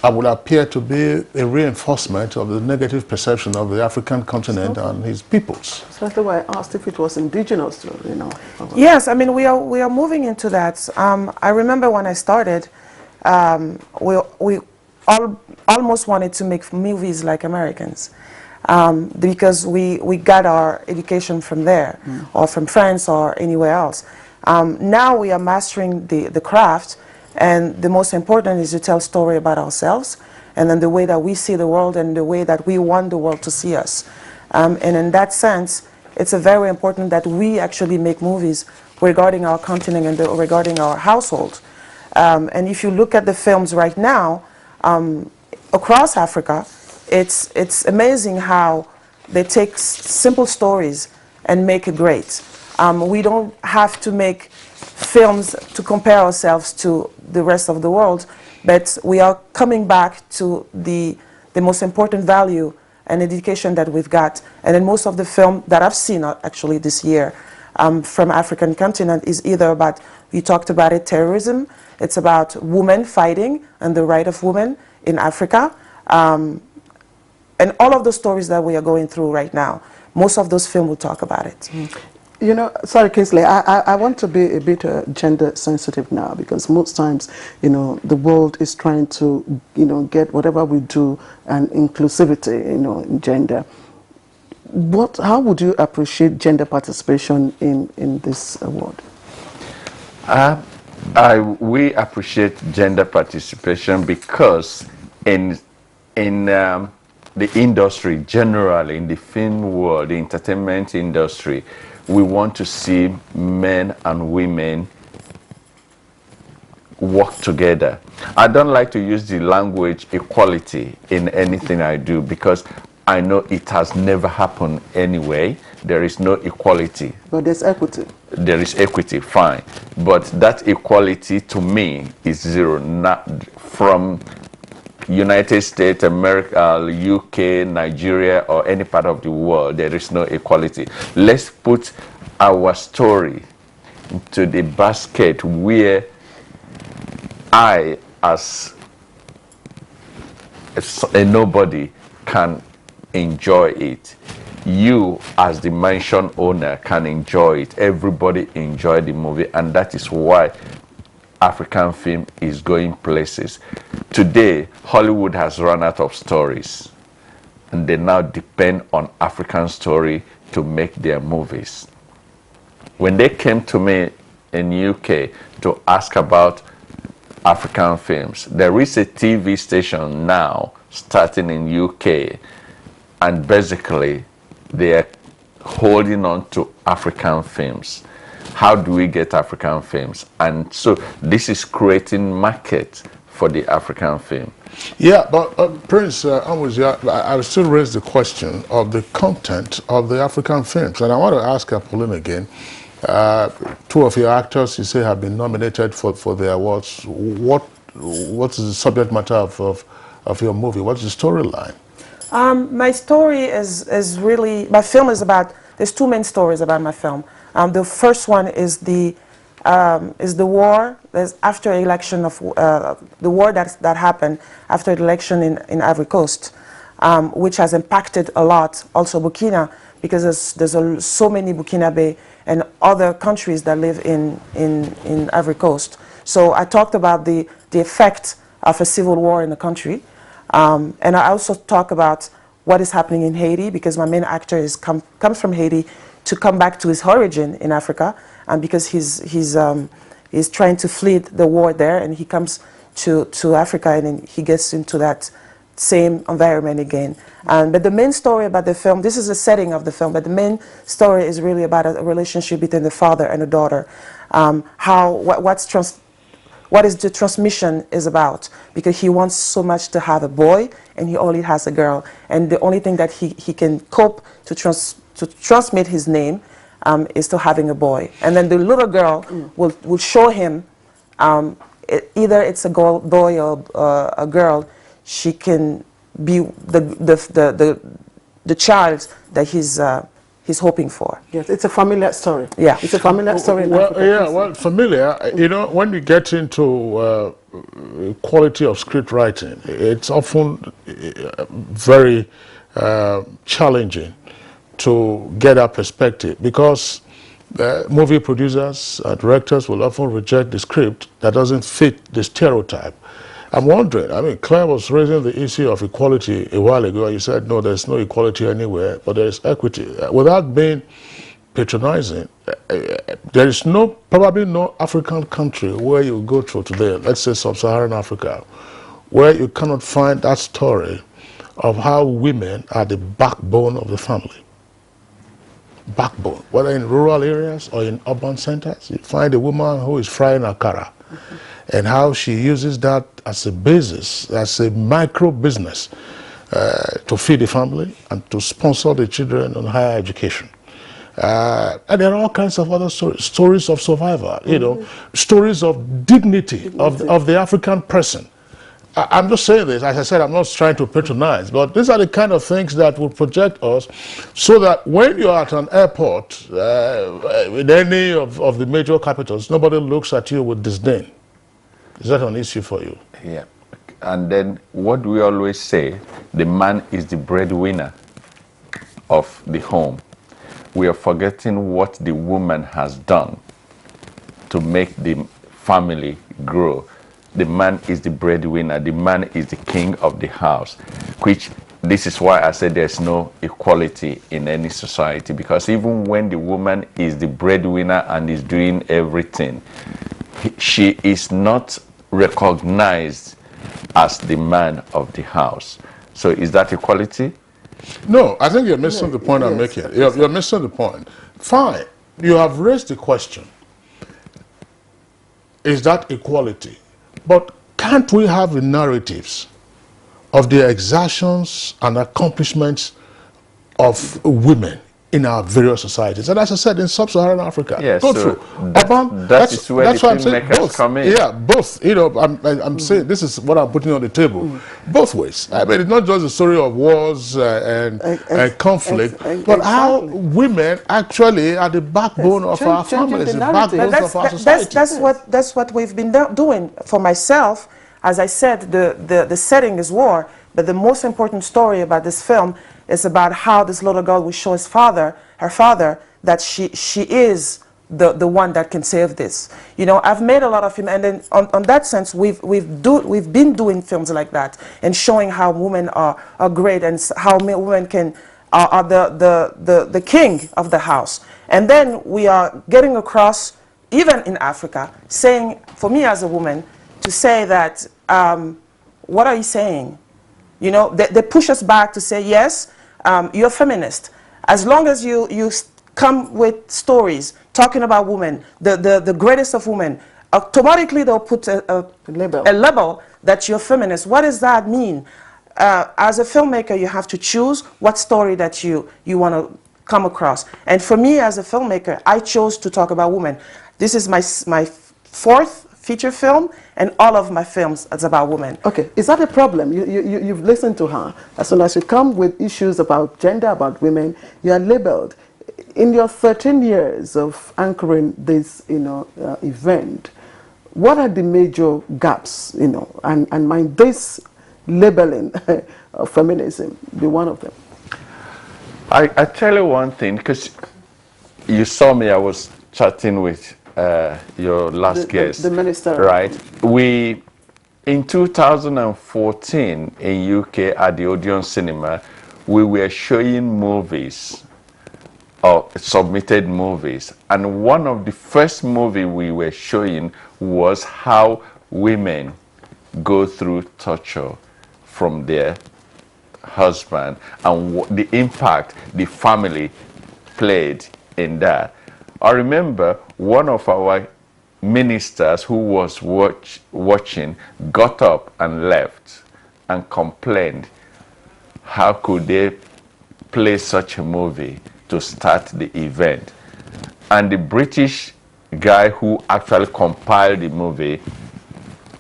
Speaker 3: would appear to be a reinforcement of the negative perception of the African continent and his peoples.
Speaker 2: So that's why I asked if it was indigenous, you know.
Speaker 19: Yes, I mean, we are moving into that. I remember when I started, we almost wanted to make movies like Americans, because we got our education from there, or from France or anywhere else. Now we are mastering the craft, and the most important is to tell a story about ourselves, and then the way that we see the world and the way that we want the world to see us. And in that sense, it's very important that we actually make movies regarding our continent and regarding our household. And if you look at the films right now, across Africa, it's amazing how they take simple stories and make it great. We don't have to make films to compare ourselves to the rest of the world, but we are coming back to the most important value and education that we've got. And then most of the film that I've seen actually this year from African continent is either about, we talked about it, terrorism, it's about women fighting and the right of women in Africa, and all of the stories that we are going through right now, most of those films will talk about it.
Speaker 2: You know, sorry, Kingsley, I want to be a bit gender sensitive now, because most times, you know, the world is trying to, you know, get whatever we do and inclusivity, you know, in gender. How would you appreciate gender participation in this award?
Speaker 18: We appreciate gender participation because in the industry generally, in the film world, the entertainment industry, we want to see men and women work together. I don't like to use the language equality in anything I do because I know it has never happened anyway. There is no equality.
Speaker 2: But there's equity.
Speaker 18: There is equity, fine. But that equality to me is zero. Not from United States, America, UK, Nigeria, or any part of the world, there is no equality. Let's put our story into the basket where I, as a nobody, can enjoy it. You, as the mansion owner, can enjoy it. Everybody enjoy the movie, and that is why African film is going places. Today, Hollywood has run out of stories, and they now depend on African story to make their movies. When they came to me in UK to ask about African films, there is a TV station now starting in UK, and basically they are holding on to African films. How do we get African films? And so this is creating market for the African film.
Speaker 3: Yeah, but Prince Amuzia, I will still raise the question of the content of the African films. And I want to ask Pauline again. Two of your actors, you say, have been nominated for the awards. What is the subject matter of your movie? What's the storyline?
Speaker 19: My story is really, my film is about, there's two main stories about my film. The first one is the war. There's after election of the war that happened after the election in Ivory Coast, which has impacted a lot also Burkina, because there's so many Burkinabe and other countries that live in Ivory Coast. So I talked about the effect of a civil war in the country, and I also talk about what is happening in Haiti, because my main actor comes from Haiti to come back to his origin in Africa, and because he's trying to flee the war there, and he comes to Africa, and then he gets into that same environment again. But the main story about the film, this is the setting of the film, but the main story is really about a relationship between the father and the daughter. What is the transmission is about, because he wants so much to have a boy and he only has a girl, and the only thing that he can cope to transmit his name is to having a boy. And then the little girl will show him either it's a boy or a girl, she can be the child that he's hoping for.
Speaker 2: Yes, it's a familiar story.
Speaker 19: Yeah,
Speaker 2: it's a familiar story. In Africa.
Speaker 3: Yeah, well, familiar. You know, when we get into quality of script writing, it's often very challenging to get that perspective, because movie producers and directors will often reject the script that doesn't fit the stereotype. I'm wondering, I mean, Claire was raising the issue of equality a while ago, and you said, no, there's no equality anywhere, but there is equity. Without being patronizing, there is probably no African country where you go to today, let's say sub-Saharan Africa, where you cannot find that story of how women are the backbone of the family. Backbone, whether in rural areas or in urban centers, you find a woman who is frying akara, and how she uses that as a basis, as a micro business to feed the family and to sponsor the children on higher education. And there are all kinds of other stories of survival, you know, stories of dignity of the African person. I'm just saying this, as I said, I'm not trying to patronize, but these are the kind of things that will project us, so that when you're at an airport in any of the major capitals, nobody looks at you with disdain. Is that an issue for you?
Speaker 18: Yeah. And then what do we always say? The man is the breadwinner of the home. We are forgetting what the woman has done to make the family grow. The man is the breadwinner. The man is the king of the house, which This is why I said there's no equality in any society, because even when the woman is the breadwinner and is doing everything, she is not recognized as the man of the house. So is that equality?
Speaker 3: No, I think you're missing the point I'm making. You're missing the point. Fine, you have raised the question. Is that equality? But can't we have the narratives of the exertions and accomplishments of women in our various societies? And as I said, in sub-Saharan Africa,
Speaker 18: Yes, so
Speaker 3: through.
Speaker 18: that's where the filmmakers come in.
Speaker 3: Yeah, both. You know, I'm saying this is what I'm putting on the table. Both ways. I mean, it's not just a story of wars and conflict, but how women actually are the backbone of our families, the backbone of our society.
Speaker 19: That's what we've been doing. For myself, as I said, the setting is war, but the most important story about this film is about how this little girl will show her father, that she is the one that can save this. You know, I've made a lot of films, and then on that sense, we've been doing films like that and showing how women are great and how women are the king of the house. And then we are getting across, even in Africa, saying, for me as a woman, to say that, what are you saying? You know, they push us back to say, yes, you're feminist. As long as you come with stories talking about women, the greatest of women, automatically they'll put a label that you're feminist. What does that mean? As a filmmaker, you have to choose what story that you want to come across. And for me as a filmmaker, I chose to talk about women. This is my fourth feature film, and all of my films is about women.
Speaker 2: Okay, is that a problem? You've listened to her. As soon as you come with issues about gender, about women, you are labeled. In your 13 years of anchoring this, event, what are the major gaps, and might this labeling of feminism be one of them?
Speaker 18: I tell you one thing, because you saw me, I was chatting with your last guest,
Speaker 2: the minister,
Speaker 18: right? We, in 2014 in UK at the Odeon Cinema, we were showing movies, or submitted movies, and one of the first movie we were showing was how women go through torture from their husband and the impact the family played in that. I remember one of our ministers who was watching got up and left and complained, how could they play such a movie to start the event? And the British guy who actually compiled the movie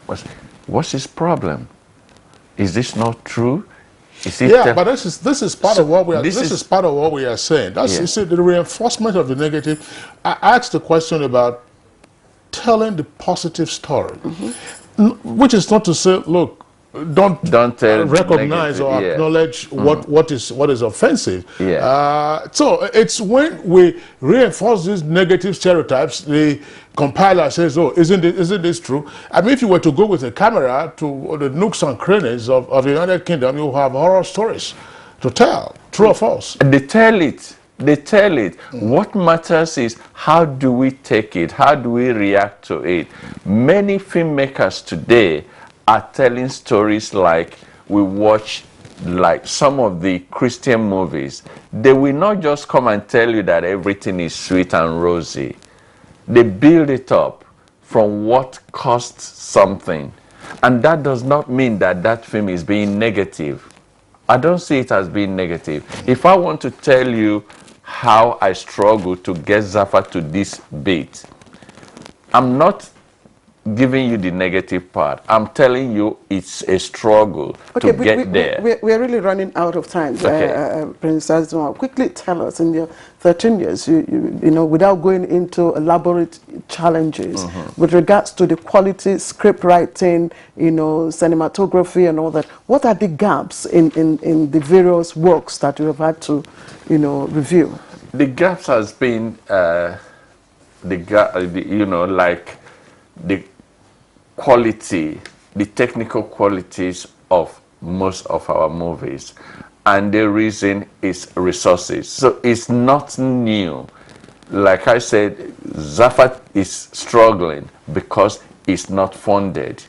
Speaker 18: was, what's his problem? Is this not true?
Speaker 3: Yeah, but this is part of what we are. This is part of what we are saying. That's you see, the reinforcement of the negative. I asked the question about telling the positive story, which is not to say, look, don't recognize or acknowledge what is offensive. So it's when we reinforce these negative stereotypes, the compiler says, oh, isn't this true? I mean, if you were to go with a camera to the nooks and crannies of the United Kingdom, you have horror stories to tell, true or false.
Speaker 18: They tell it. They tell it. What matters is how do we take it? How do we react to it? Many filmmakers today are telling stories like we watch, like some of the Christian movies. They will not just come and tell you that everything is sweet and rosy. They build it up from what costs something. And that does not mean that that film is being negative. I don't see it as being negative. If I want to tell you how I struggle to get Zafa to this beat, I'm not giving you the negative part. I'm telling you it's a struggle to get there.
Speaker 2: We're really running out of time.
Speaker 18: Okay.
Speaker 2: Prince Azuma, quickly tell us, in your 13 years, you know, without going into elaborate challenges with regards to the quality, script writing, you know, cinematography and all that, what are the gaps in the various works that you have had to, you know, review?
Speaker 18: The gaps has been, like the quality, the technical qualities of most of our movies. and the reason is resources. So it's not new. Like I said, Zafa is struggling because it's not funded.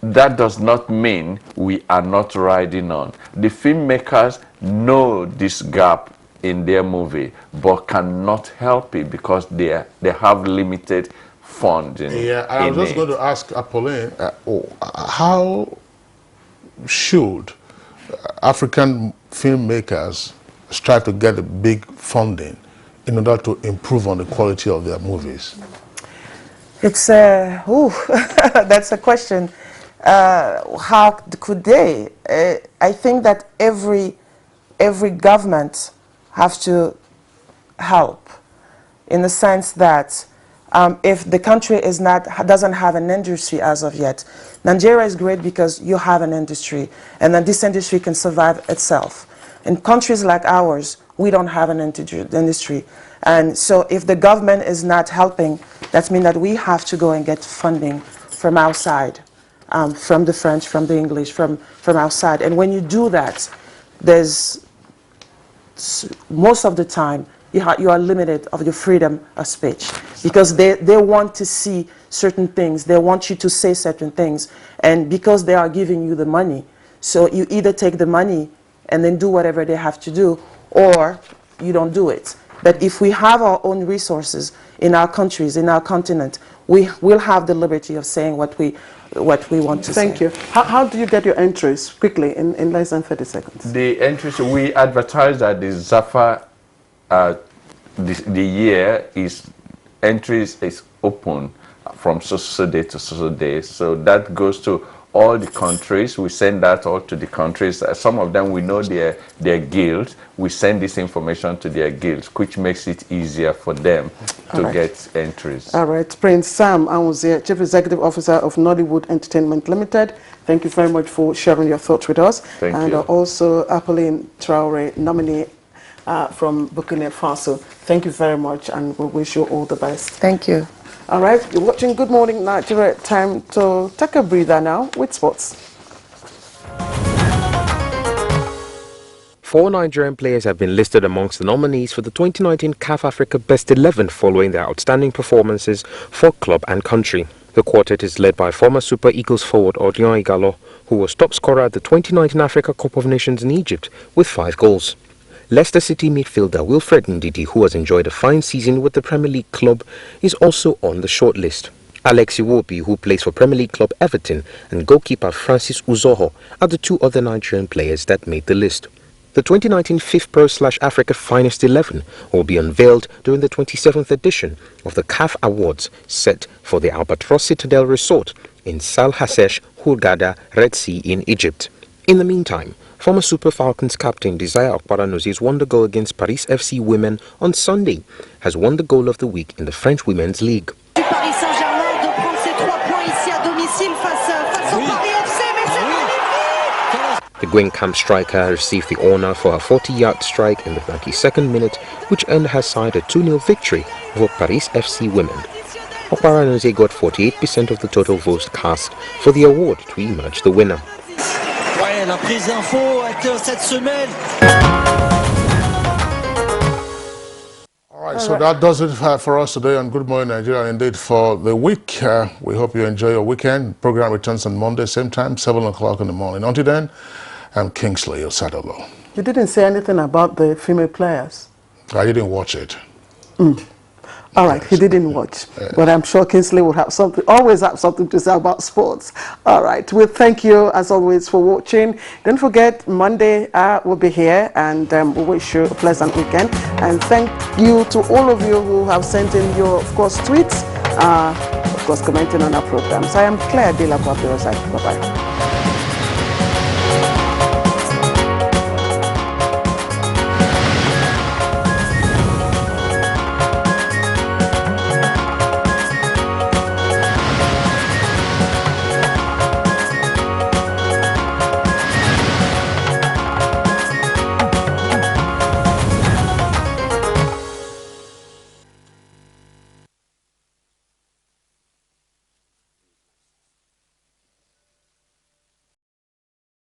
Speaker 18: That does not mean we are not riding on. The filmmakers know this gap in their movie, but cannot help it because they have limited funding.
Speaker 3: Yeah, I was just going to ask Apolline, how should African filmmakers strive to get a big funding in order to improve on the quality of their movies?
Speaker 19: It's that's a question. How could they? I think that every government have to help, in the sense that if the country doesn't have an industry as of yet. Nigeria is great because you have an industry, and then this industry can survive itself. In countries like ours, we don't have an industry, and so if the government is not helping, that means that we have to go and get funding from outside, from the French, from the English, from outside. And when you do that, there's most of the time you are limited of your freedom of speech, because they want to see certain things, they want you to say certain things, and because they are giving you the money, so you either take the money and then do whatever they have to do, or you don't do it. But if we have our own resources in our countries, in our continent, we will have the liberty of saying what we want to say.
Speaker 2: Thank you. How do you get your entries quickly in less than 30 seconds?
Speaker 18: The entries, we advertise that the Zafa the year is entries is open from so day to so day. So that goes to all the countries. We send that all to the countries. Some of them we know their guilds. We send this information to their guilds, which makes it easier for them to get entries.
Speaker 2: All right. Prince Sam Anwuzie, Chief Executive Officer of Nollywood Entertainment Limited. Thank you very much for sharing your thoughts with us.
Speaker 18: Thank
Speaker 2: you. And also Apolline Traore, nominee from Burkina Faso. Thank you very much, and we wish you all the best.
Speaker 19: Thank you.
Speaker 2: All right, you're watching Good Morning Nigeria. Time to take a breather now with sports.
Speaker 1: 4 Nigerian players have been listed amongst the nominees for the 2019 CAF Africa Best 11 following their outstanding performances for club and country. The quartet is led by former Super Eagles forward Odion Igalo, who was top scorer at the 2019 Africa Cup of Nations in Egypt with 5 goals. Leicester City midfielder Wilfred Ndidi, who has enjoyed a fine season with the Premier League club, is also on the shortlist. Alex Iwobi, who plays for Premier League club Everton, and goalkeeper Francis Uzoho are the 2 other Nigerian players that made the list. The 2019 FIFPro/Africa Finest 11 will be unveiled during the 27th edition of the CAF Awards set for the Albatross Citadel Resort in Sal Hassesh, Hurghada, Red Sea in Egypt. In the meantime, former Super Falcons captain Desire Okparanuzi's wonder goal against Paris FC women on Sunday has won the goal of the week in the French Women's League.
Speaker 10: Paris Saint-Germain de prendre ses 3 points ici à domicile face au Paris FC, mais c'est magnifique!
Speaker 1: The Guingamp striker received the honour for her 40-yard strike in the 92nd minute, which earned her side a 2-0 victory over Paris FC women. Okparanuzi got 48% of the total votes cast for the award to emerge the winner.
Speaker 10: Ouais, la prise d'info avec cette semaine.
Speaker 3: All right, so that does it for us today on Good Morning Nigeria, indeed for the week. We hope you enjoy your weekend. Program returns on Monday, same time, 7 o'clock in the morning. Until then, I'm Kingsley Osadolo.
Speaker 2: You didn't say anything about the female players.
Speaker 3: I didn't watch it.
Speaker 2: All right, he didn't watch, but I'm sure Kingsley will have something, always have something to say about sports. All right, we thank you as always for watching. Don't forget, Monday we'll be here, and we wish you a pleasant weekend. And thank you to all of you who have sent in your, of course, tweets, of course, commenting on our programs. I am Claire De La Bye-bye.